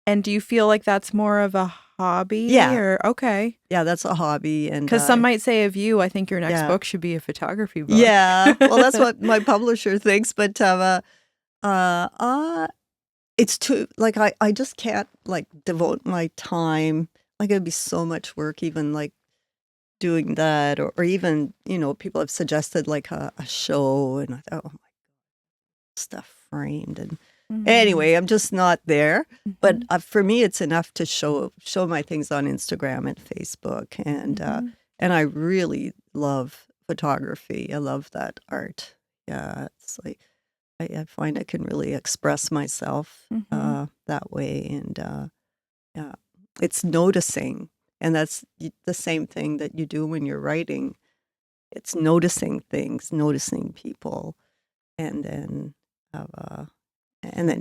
And do you feel like that's more of a hobby? Yeah. Or, okay. Yeah, that's a hobby. And because some might say of you, I think your next book should be a photography book. Yeah. Well, that's what my publisher thinks. But it's too, like, I just can't, like, devote my time. Like, it'd be so much work, even, like, doing that, or even, people have suggested like a show, and I thought, oh my God, stuff framed, and anyway, I'm just not there. But for me, it's enough to show my things on Instagram and Facebook, and I really love photography. I love that art. Yeah, it's like I find I can really express myself that way, and yeah, it's noticing. And that's the same thing that you do when you're writing. It's noticing things, noticing people, and then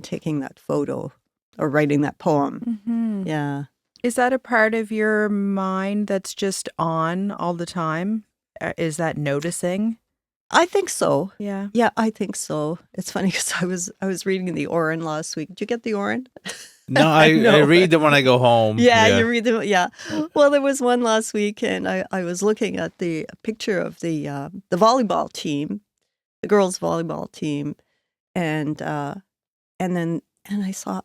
taking that photo or writing that poem. Yeah. Is that a part of your mind that's just on all the time? Is that noticing? I think so. Yeah. Yeah, I think so. It's funny because I was reading the Oran last week. Did you get the Oran? No, I read them when I go home. Yeah, you read them. Yeah. Well, there was one last week, and I was looking at the picture of the volleyball team, the girls' volleyball team, and I saw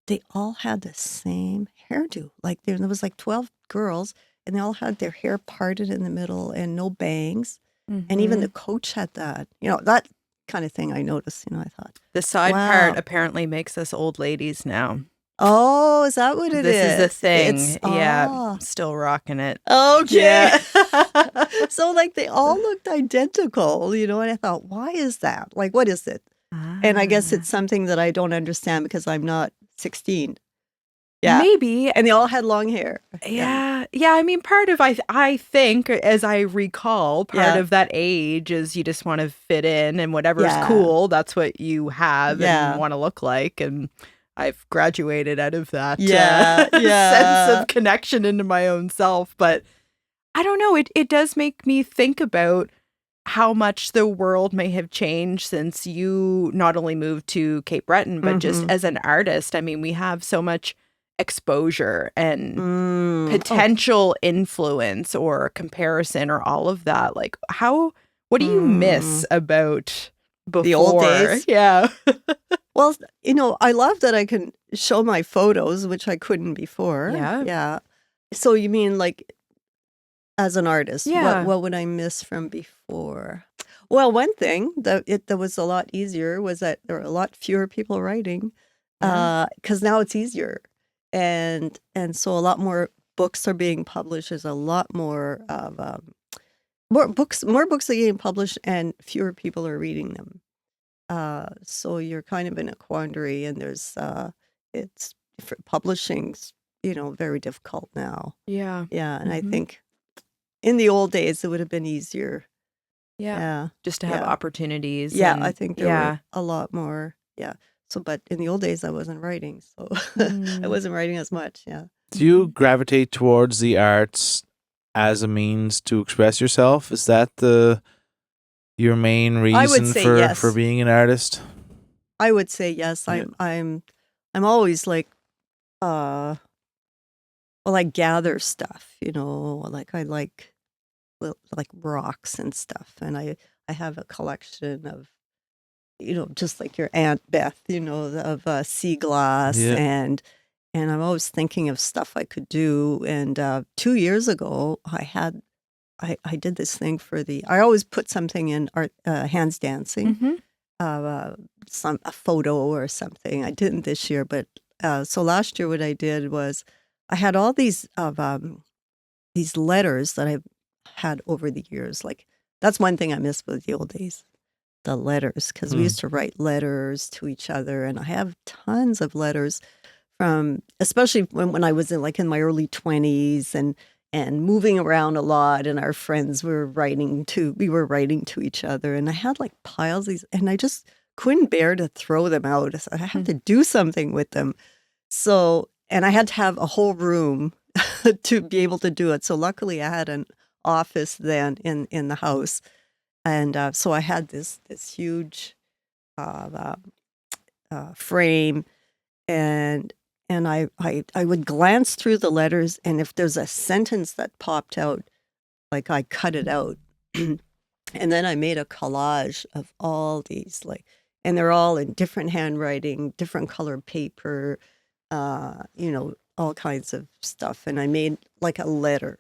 they all had the same hairdo. Like there was like 12 girls, and they all had their hair parted in the middle and no bangs. And even the coach had that. That kind of thing I noticed. I thought the side part apparently makes us old ladies now. Oh, is that what it is? This is the thing. Yeah, still rocking it. Okay. Yeah. So like they all looked identical, and I thought, why is that? Like, what is it? And I guess it's something that I don't understand because I'm not 16. Yeah. Maybe. And they all had long hair. Yeah. I mean, part of, I think, as I recall, part of that age is you just want to fit in, and whatever's cool, that's what you have and want to look like. And I've graduated out of that sense of connection into my own self. But I don't know, it does make me think about how much the world may have changed since you not only moved to Cape Breton, but just as an artist. I mean, we have so much exposure and potential influence or comparison or all of that. Like what do you miss about before? The old days? Yeah. Well, I love that I can show my photos, which I couldn't before. Yeah. Yeah. So you mean like as an artist, Yeah. what would I miss from before? Well, one thing that was a lot easier was that there were a lot fewer people writing, because now it's easier, and so a lot more books are being published. There's a lot more of more books are getting published, and fewer people are reading them. So you're kind of in a quandary, and there's it's for publishing's very difficult now. Yeah. Yeah, and I think in the old days it would have been easier. Yeah. Yeah. Just to have opportunities. Yeah, and, I think there were a lot more. Yeah. So, but in the old days I wasn't writing, so I wasn't writing as much. Yeah. Do you gravitate towards the arts as a means to express yourself? Is that your main reason say for yes. for being an artist? I would say yes. Yeah. I'm always like, well, I gather stuff. Like I like rocks and stuff, and I have a collection of, just like your Aunt Beth, of sea glass, Yeah. and I'm always thinking of stuff I could do. And 2 years ago, I did this thing I always put something in art, hands dancing, a photo or something. I didn't this year, but so last year what I did was I had all these letters that I've had over the years. Like that's one thing I miss with the old days, the letters, because we used to write letters to each other, and I have tons of letters from, especially when I was in my early 20s and moving around a lot, and our friends were writing to each other, and I had like piles of these, and I just couldn't bear to throw them out. So I had to do something with them. So, and I had to have a whole room to be able to do it. So luckily I had an office then in the house. And so I had this huge frame, and I would glance through the letters, and if there's a sentence that popped out, like I cut it out. And then I made a collage of all these, and they're all in different handwriting, different color paper, all kinds of stuff. And I made like a letter,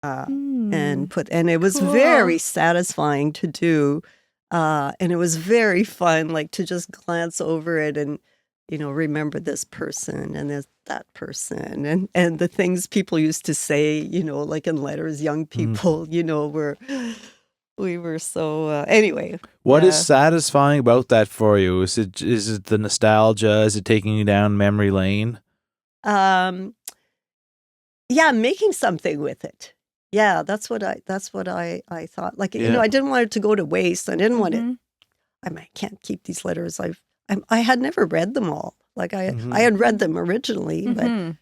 and it was very satisfying to do. And it was very fun, to just glance over it and, remember this person and that person, and the things people used to say, like in letters, young people, we were so, anyway. What is satisfying about that for you? Is it the nostalgia? Is it taking you down memory lane? Yeah, making something with it. Yeah, that's what I thought. I didn't want it to go to waste. I didn't want it. I can't keep these letters. I had never read them all. I had read them originally, but I'm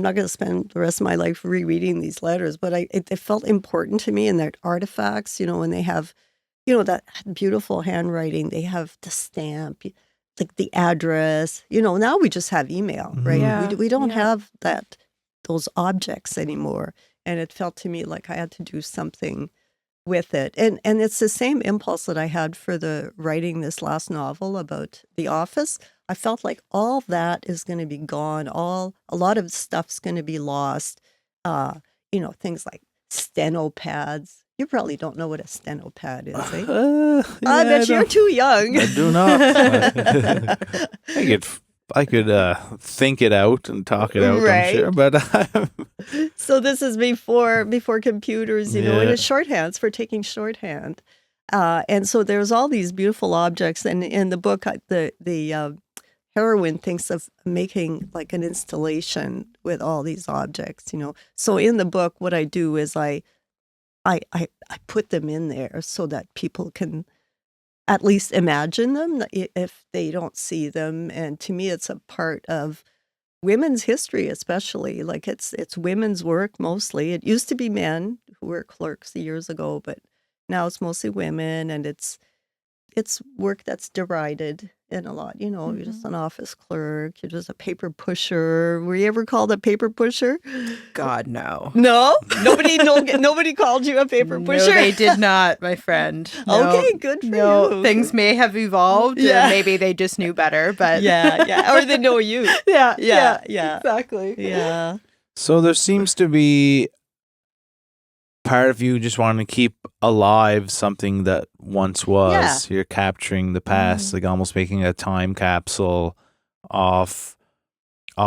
not going to spend the rest of my life rereading these letters. But it felt important to me, and they're artifacts. When they have, that beautiful handwriting, they have the stamp, like the address. Now we just have email, right? Yeah. We don't have those objects anymore. And it felt to me like I had to do something with it. And it's the same impulse that I had for writing this last novel about the office. I felt like all that is going to be gone. A lot of stuff's going to be lost. Things like steno pads. You probably don't know what a steno pad is, eh? I bet you're too young. I do not. I could think it out and talk it out, right. I'm sure, but so this is before computers, and it's shorthand. It's for taking shorthand, and so there's all these beautiful objects. And in the book, the heroine thinks of making like an installation with all these objects. So in the book, what I do is I put them in there so that people can at least imagine them if they don't see them. And to me, it's a part of women's history, especially. It's women's work mostly. It used to be men who were clerks years ago, but now it's mostly women. And it's it's work that's derided in a lot. You know, you're just Mm-hmm. an office clerk. You're just a paper pusher. Were you ever called a paper pusher? God, no. No, nobody called you a paper pusher. No, they did not, my friend. No, Okay, good for no, you. things may have evolved. Yeah. Maybe they just knew better, but Yeah, or they know you. yeah, Yeah. exactly. Yeah. So there seems to be part of you just wanting to keep alive something that once was. You're capturing the past, like almost making a time capsule of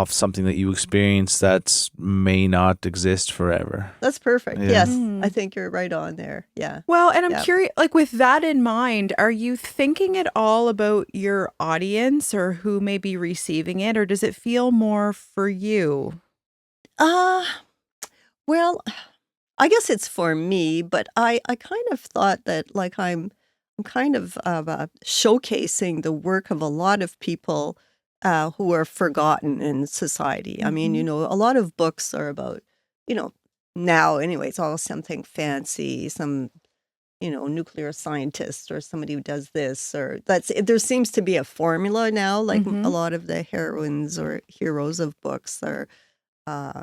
something that you experienced that may not exist forever. That's perfect. Yeah. Yes, Mm. I think you're right on there. Yeah. Well, and I'm Yeah. curious, like with that in mind, are you thinking at all about your audience or who may be receiving it, or does it feel more for you? Well, I guess it's for me, but I kind of thought that like I'm kind of showcasing the work of a lot of people who are forgotten in society. I mean, you Mhm. know, a lot of books are about, you know, now anyway, it's all something fancy, some, you know, nuclear scientist or somebody who does this or there seems to be a formula now, like a Mhm. lot of the heroines or heroes of books are uh,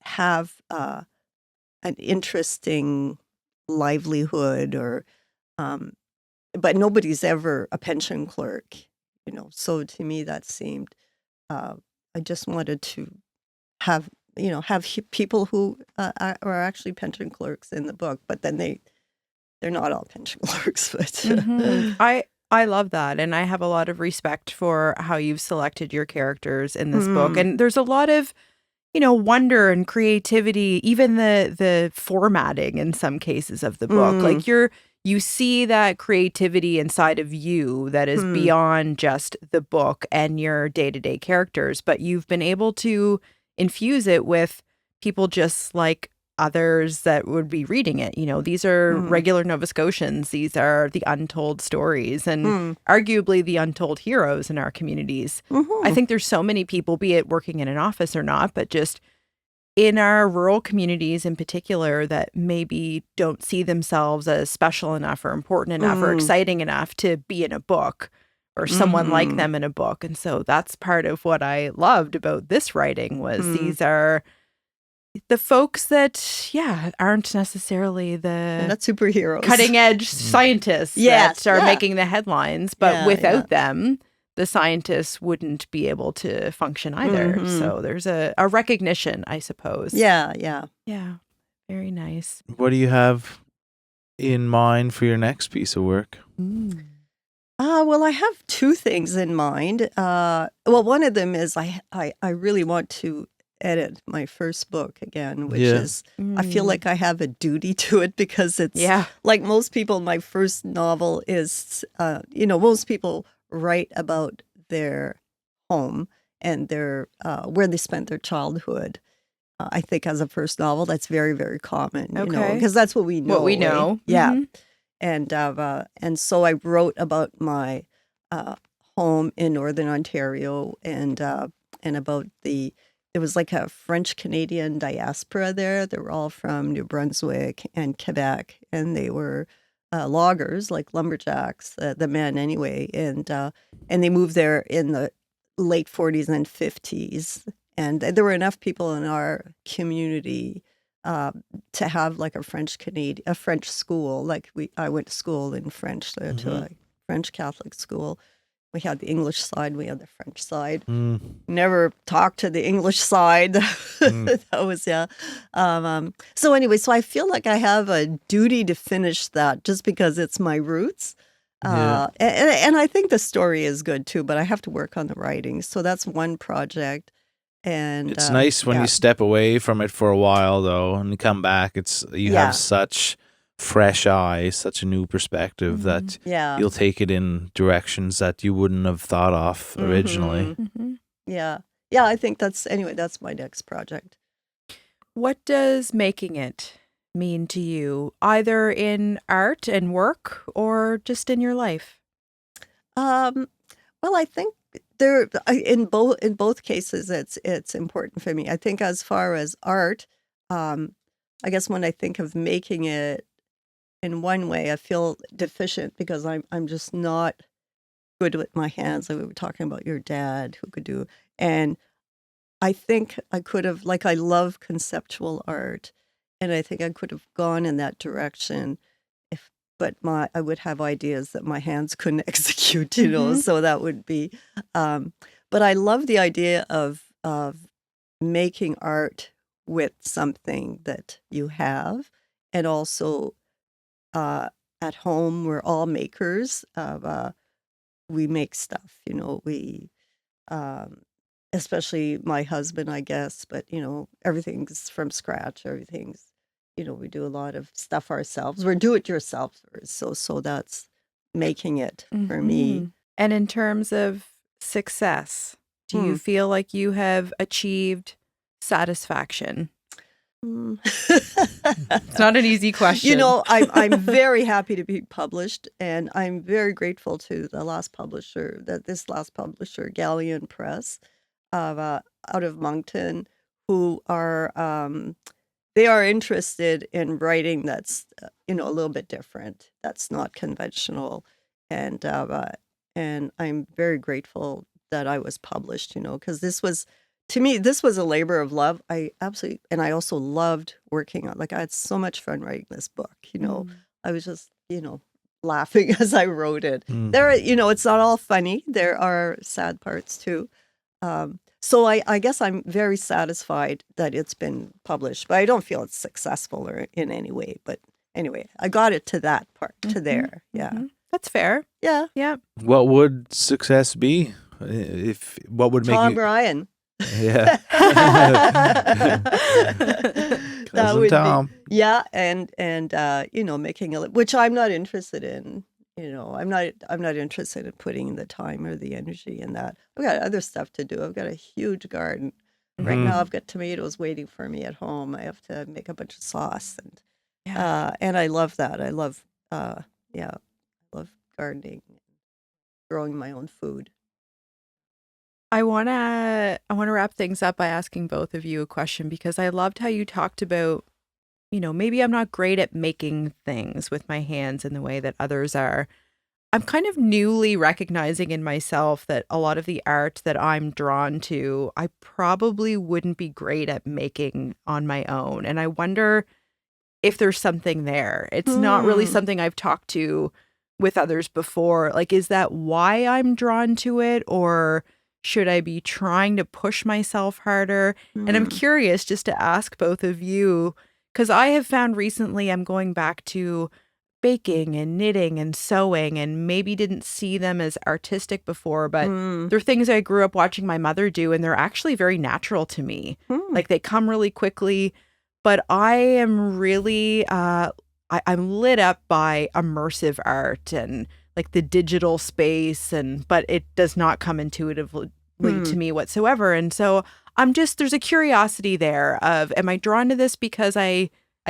have an interesting livelihood or um, but nobody's ever a pension clerk, you know. So to me, that seemed I just wanted to have have people who are actually pension clerks in the book, but then they're not all pension clerks. But Mhm. I love that, and I have a lot of respect for how you've selected your characters in this book. Mm, And there's a lot of, wonder and creativity, even the formatting in some cases of the book. mm, Like you see that creativity inside of you that is mm, beyond just the book and your day-to-day characters, but you've been able to infuse it with people just like others that would be reading it. These are mm, regular Nova Scotians. These are the untold stories and mm, arguably the untold heroes in our communities. I mhm, think there's so many people, be it working in an office or not, but just in our rural communities in particular, that maybe don't see themselves as special enough or important enough or mm, exciting enough to be in a book or someone like mhm, them in a book. And so that's part of what I loved about this writing was mm. these are the folks that, aren't necessarily They're the not superheroes. cutting edge scientists Yes, that are yeah, making the headlines, but yeah, yeah. without them, the scientists wouldn't be able to function either. Hmm. So there's a recognition, I suppose. Yeah, yeah. Yeah. Very nice. What do you have in mind for your next piece of work? Mm. Well, I have two things in mind. Well, one of them is I really want to edit my first book again, which Yeah. is I feel like I have a duty to it because it's Yeah. like most people. My first novel is, most people write about their home and their where they spent their childhood. I think as a first novel, that's very, very common, Okay. because that's what we know. What we eh? know. Yeah. Mhm. And so I wrote about my home in Northern Ontario and about it was like a French Canadian diaspora there. They were all from New Brunswick and Quebec, and they were loggers, like lumberjacks, the men anyway, and they moved there in the late 40s and 50s, and there were enough people in our community to have like a French school. Like I went to school in French, to a French Catholic school. We had the English side, we had the French side. Never talked to the English side. That was, yeah. So anyway, so I feel like I have a duty to finish that just because it's my roots. Yeah. And I think the story is good too, but I have to work on the writing. So that's one project. And It's nice when yeah. you step away from it for a while, though, and you come back. You Yeah. have such fresh eyes, such a new perspective that Yeah. you'll take it in directions that you wouldn't have thought of originally. Mhm. Yeah. Yeah, I think that's my next project. What does making it mean to you, either in art and work or just in your life? Um, well, I think in both cases it's important for me. I think as far as art, I guess when I think of making it in one way, I feel deficient because I'm just not good with my hands. Like we were talking about your dad who could do, and I think I could have, like, I love conceptual art, and I think I could have gone in that direction if, but I would have ideas that my hands couldn't execute, so that would be, but I love the idea of making art with something that you have, and also at home, we're all makers of, we make stuff, we, um, especially my husband, I guess, but everything's from scratch. Everything's, we do a lot of stuff ourselves. We're do-it-yourselfers. So that's making it for me. And in terms of success, do you feel like you have achieved satisfaction? It's not an easy question. I'm very happy to be published, and I'm very grateful to this last publisher, Galleon Press, out of Moncton, who are they are interested in writing that's a little bit different, that's not conventional, and I'm very grateful that I was published, because this was. To me, this was a labor of love. I also loved working on, like, I had so much fun writing this book, I was just, laughing as I wrote it. There, it's not all funny. There are sad parts too. So I guess I'm very satisfied that it's been published, but I don't feel it's successful or in any way. But anyway, I got it to that part, to there. Yeah. That's fair. Yeah. Yeah. What would success be? What would make Tom you... Ryan. Yeah. That would Tom. be, yeah, and making which I'm not interested in. I'm not interested in putting in the time or the energy in that. I've got other stuff to do. I've got a huge garden. Right now I've got tomatoes waiting for me at home. I have to make a bunch of sauce, and I love that. I love I love gardening, growing my own food. I want to wrap things up by asking both of you a question, because I loved how you talked about, maybe I'm not great at making things with my hands in the way that others are. I'm kind of newly recognizing in myself that a lot of the art that I'm drawn to, I probably wouldn't be great at making on my own. And I wonder if there's something there. It's not really something I've talked to with others before. Like, is that why I'm drawn to it, or should I be trying to push myself harder? And I'm curious just to ask both of you, because I have found recently I'm going back to baking and knitting and sewing, and maybe didn't see them as artistic before, but they're things I grew up watching my mother do, and they're actually very natural to me. Like, they come really quickly, but I am really, I'm lit up by immersive art and like the digital space, but it does not come intuitively to me whatsoever. And so there's a curiosity there of, am I drawn to this because I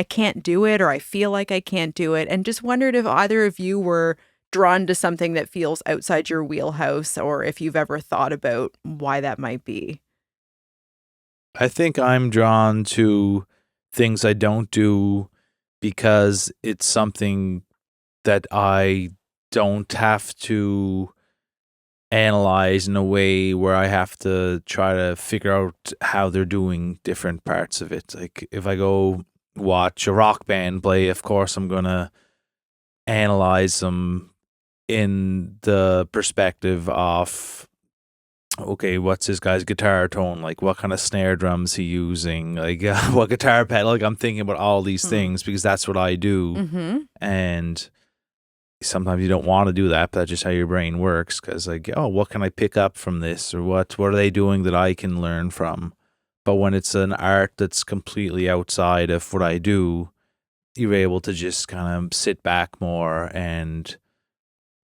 can't do it, or I feel like I can't do it? And just wondered if either of you were drawn to something that feels outside your wheelhouse, or if you've ever thought about why that might be. I think I'm drawn to things I don't do because it's something that I don't have to analyze in a way where I have to try to figure out how they're doing different parts of it. Like, if I go watch a rock band play, of course I'm gonna analyze them in the perspective of, okay, what's this guy's guitar tone like? What kind of snare drums he using? Like, what guitar pedal? Like, I'm thinking about all these things because that's what I do. And sometimes you don't want to do that, but that's just how your brain works. Because, like, oh, what can I pick up from this? Or what are they doing that I can learn from? But when it's an art that's completely outside of what I do, you're able to just kind of sit back more and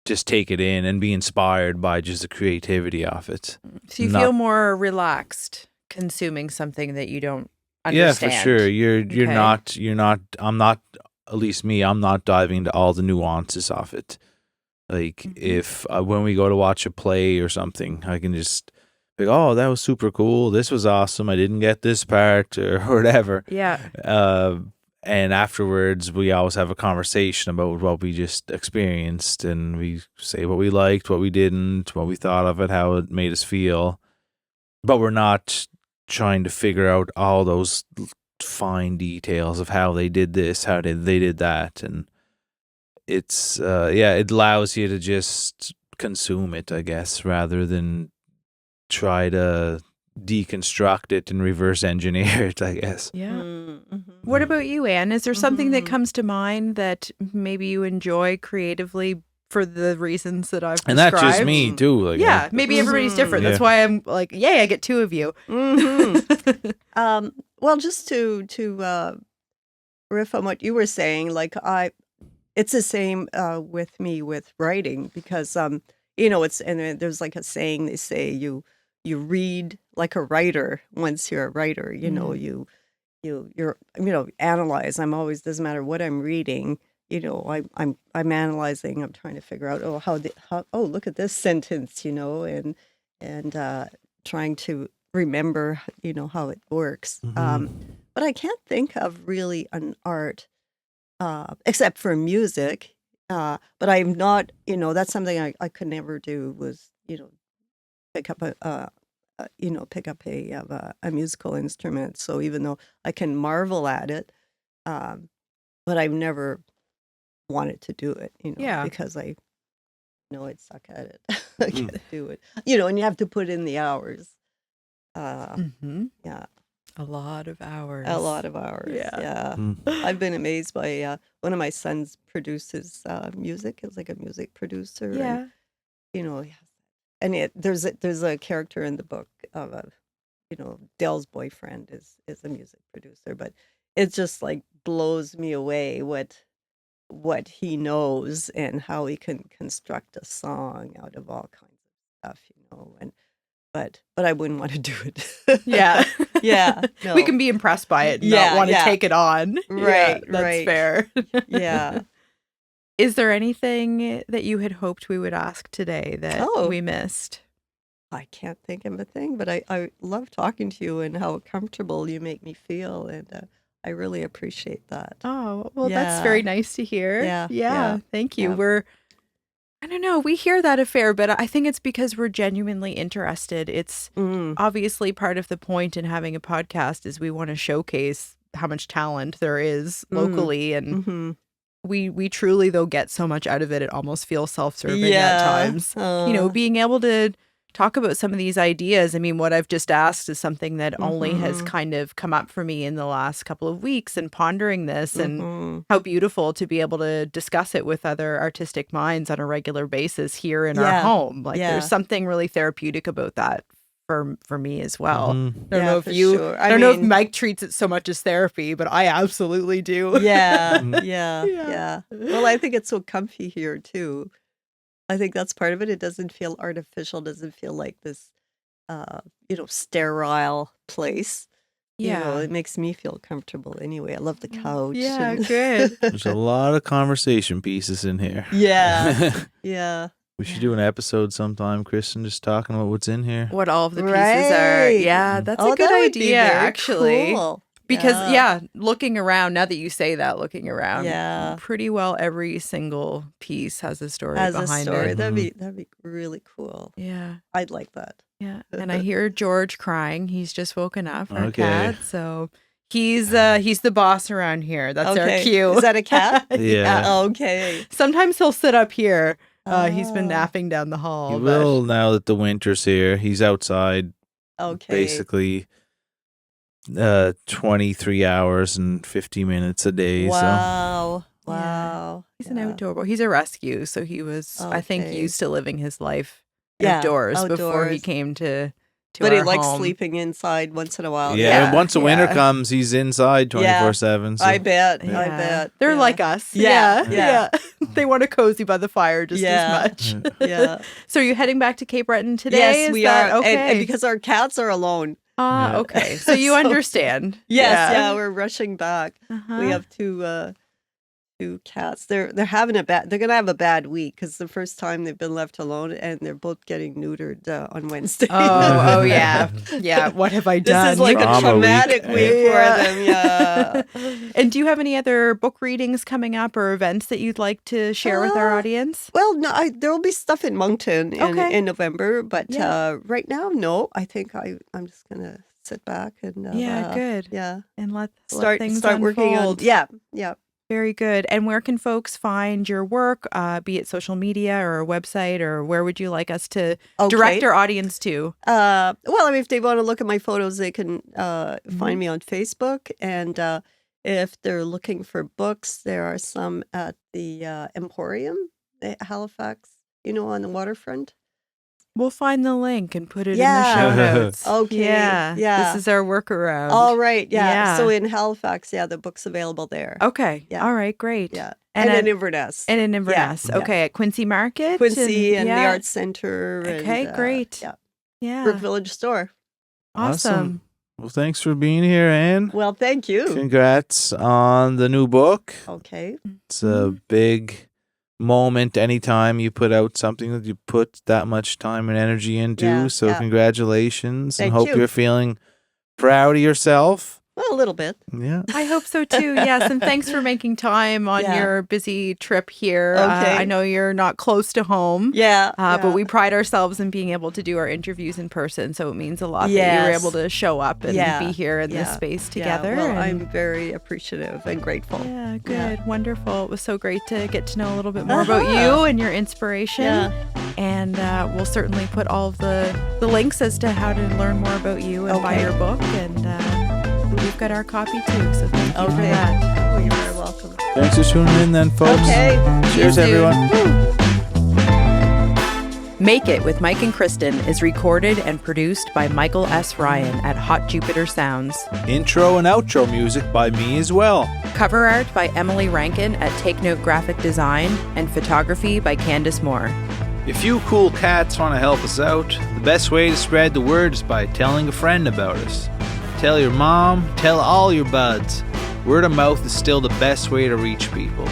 just take it in and be inspired by just the creativity of it. So you feel more relaxed consuming something that you don't understand. Yeah, for sure. You're not, I'm not, at least me, I'm not diving into all the nuances of it. Like, if when we go to watch a play or something, I can just be like, oh, that was super cool. This was awesome. I didn't get this part or whatever. Yeah. And afterwards, we always have a conversation about what we just experienced, and we say what we liked, what we didn't, what we thought of it, how it made us feel. But we're not trying to figure out all those fine details of how they did this, how they did that. And it's, it allows you to just consume it, I guess, rather than try to deconstruct it and reverse engineer it, I guess. Yeah. Mm-hmm. What about you, Anne? Is there something that Mhm. comes to mind that maybe you enjoy creatively for the reasons that I've And described? that's just me too. Like, Yeah, maybe everybody's different. That's Yeah. why I'm like, yay, I get two of you. Well, just to riff on what you were saying, like it's the same with me with writing because there's like a saying they say you read like a writer once you're a writer. You're analyze. I'm always, doesn't matter what I'm reading. I'm analyzing. I'm trying to figure out look at this sentence. And trying to remember how it works. But I can't think of really an art except for music. But I'm not. That's something I could never do was pick up a musical instrument. So even though I can marvel at it, but I've never wanted to do it, Yeah. because I know I'd suck at it. I can't do it, and you have to put in the hours. Mm-hmm. Yeah, A lot of hours. a lot of hours. Yeah. I've been amazed by one of my sons produces music. Is like a music producer. Yeah. And, and there's a character in the book of Dell's boyfriend is a music producer, but it just like blows me away what he knows and how he can construct a song out of all kinds of stuff, and but I wouldn't want to do it. Yeah. Yeah, no. We can be impressed by it and Yeah, not want to yeah. take it on. Right, Yeah, that's right. fair. Yeah. Is there anything that you had hoped we would ask today that Oh. we missed? I can't think of a thing, but I love talking to you and how comfortable you make me feel, and I really appreciate that. Oh, well, that's very nice to hear. Yeah, Yeah. yeah, Thank you. yeah. I don't know, we hear that a fair bit. I think it's because we're genuinely interested. It's obviously part of the point in having a podcast is we want to showcase how much talent there is locally. And Mhm. we truly, though, get so much out of it. It almost feels self-serving at Yeah. times. Being able to talk about some of these ideas. I mean, what I've just asked is something that only has kind of come up for me in the last couple of weeks and pondering this and how beautiful to be able to discuss it with other artistic minds on a regular basis here in our Yeah. home. Like Yeah. there's something really therapeutic about that for me as well. I don't know if for you sure. I don't know if Mike treats it so much as therapy, but I absolutely do. Yeah, Yeah. yeah. Well, I think it's so comfy here too. I think that's part of it. It doesn't feel artificial. Doesn't feel like this, sterile place. It makes me feel comfortable anyway. I love the couch. Yeah, and- good. There's a lot of conversation pieces in here. Yeah, yeah. We should do an episode sometime, Kristen, just talking about what's in here. What all of the pieces are. Right. Yeah, that's a Oh, good that would be idea, very actually. cool. Because looking around, now that you say that, looking around, Yeah. pretty well every single piece has a story Has a behind story. it. That'd be really cool. Yeah. I'd like that. Yeah. And I hear George crying. He's just woken up, our Okay. cat. So he's the boss around here. That's our Okay. cue. Is that a cat? Yeah. Okay. Sometimes he'll sit up here. He's been Oh. napping down the hall. He but- will now that the winter's here. He's outside Okay. basically 23 hours and 50 minutes a day. So Wow. Yeah. Wow. He's an outdoor boy. He's a rescue, so he was, I think, Okay. used to living his life Yeah, outdoors before he outdoors. came to But he our likes home. sleeping inside once in a while. yeah, once the winter yeah. comes, he's inside 24/7. So. I bet. Yeah. I bet. They're yeah. like us. Yeah, Yeah. yeah. They want to cozy by the fire just Yeah. as much. Yeah. So are you heading back to Cape Breton today? Yes, Is we that are. Okay. And because our cats are alone. Yeah. Okay. So you So- understand. Yes. Yeah. We're rushing back. Uh-huh. We have two 2 cats. They're gonna have a bad week because the first time they've been left alone, and they're both getting neutered on Wednesday. Oh yeah. What have I done? This is like Drama a traumatic week. week for them. Yeah. And do you have any other book readings coming up or events that you'd like to share with our audience? Well, no, there will be stuff in Moncton in November, but right now, no. I think I'm just gonna sit back and good. Yeah, And let start things working on. unfold. Yeah. Very good. And where can folks find your work, be it social media or a website, or where would you like us to direct our audience to? Well, I mean, if they want to look at my photos, they can find me on Facebook. And if they're looking for books, there are some at the Emporium at Halifax, on the waterfront. We'll find the link and put it in the show notes. Okay. Yeah. Yeah. This is our workaround. All right. Yeah. Yeah. So in Halifax, the book's available there. Okay. Yeah. All right. Great. Yeah. And in Inverness. And in Inverness. Yeah. Okay. At Quincy Market. Quincy and the Arts Center. Okay. And, great. Yeah. Brook Village Store. Awesome. Well, thanks for being here, Anne. Well, thank you. Congrats on the new book. Okay. It's a big moment anytime you put out something that you put that much time and energy into. So congratulations. Thank and hope you. you're feeling proud of yourself. Well, a little bit. Yeah. I hope so too. Yes. And thanks for making time on your busy trip here. Okay. I know you're not close to home. Yeah. But we pride ourselves in being able to do our interviews in person. So it means a lot that you were able to show up and be here in this space together. Well, I'm very appreciative and grateful. Yeah, good. Yeah. Wonderful. It was so great to get to know a little bit more about you and your inspiration. Yeah. And we'll certainly put all of the links as to how to learn more about you and buy your book. And we've got our copy too. So thank you for that. Oh, you're very welcome. Thanks for tuning in then, folks. Okay. Cheers, everyone. Make It with Mike and Kristen is recorded and produced by Michael S. Ryan at Hot Jupiter Sounds. Intro and outro music by me as well. Cover art by Emily Rankin at Take Note Graphic Design and photography by Candace Moore. If you cool cats want to help us out, the best way to spread the word is by telling a friend about us. Tell your mom, tell all your buds. Word of mouth is still the best way to reach people.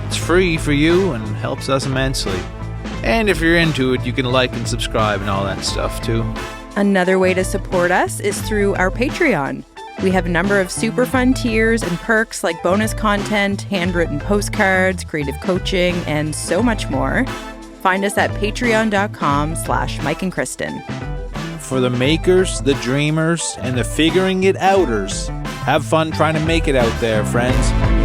It's free for you and helps us immensely. And if you're into it, you can like and subscribe and all that stuff too. Another way to support us is through our Patreon. We have a number of super fun tiers and perks like bonus content, handwritten postcards, creative coaching, and so much more. Find us at patreon.com/Mike and Kristen. For the makers, the dreamers, and the figuring it outers, have fun trying to make it out there, friends.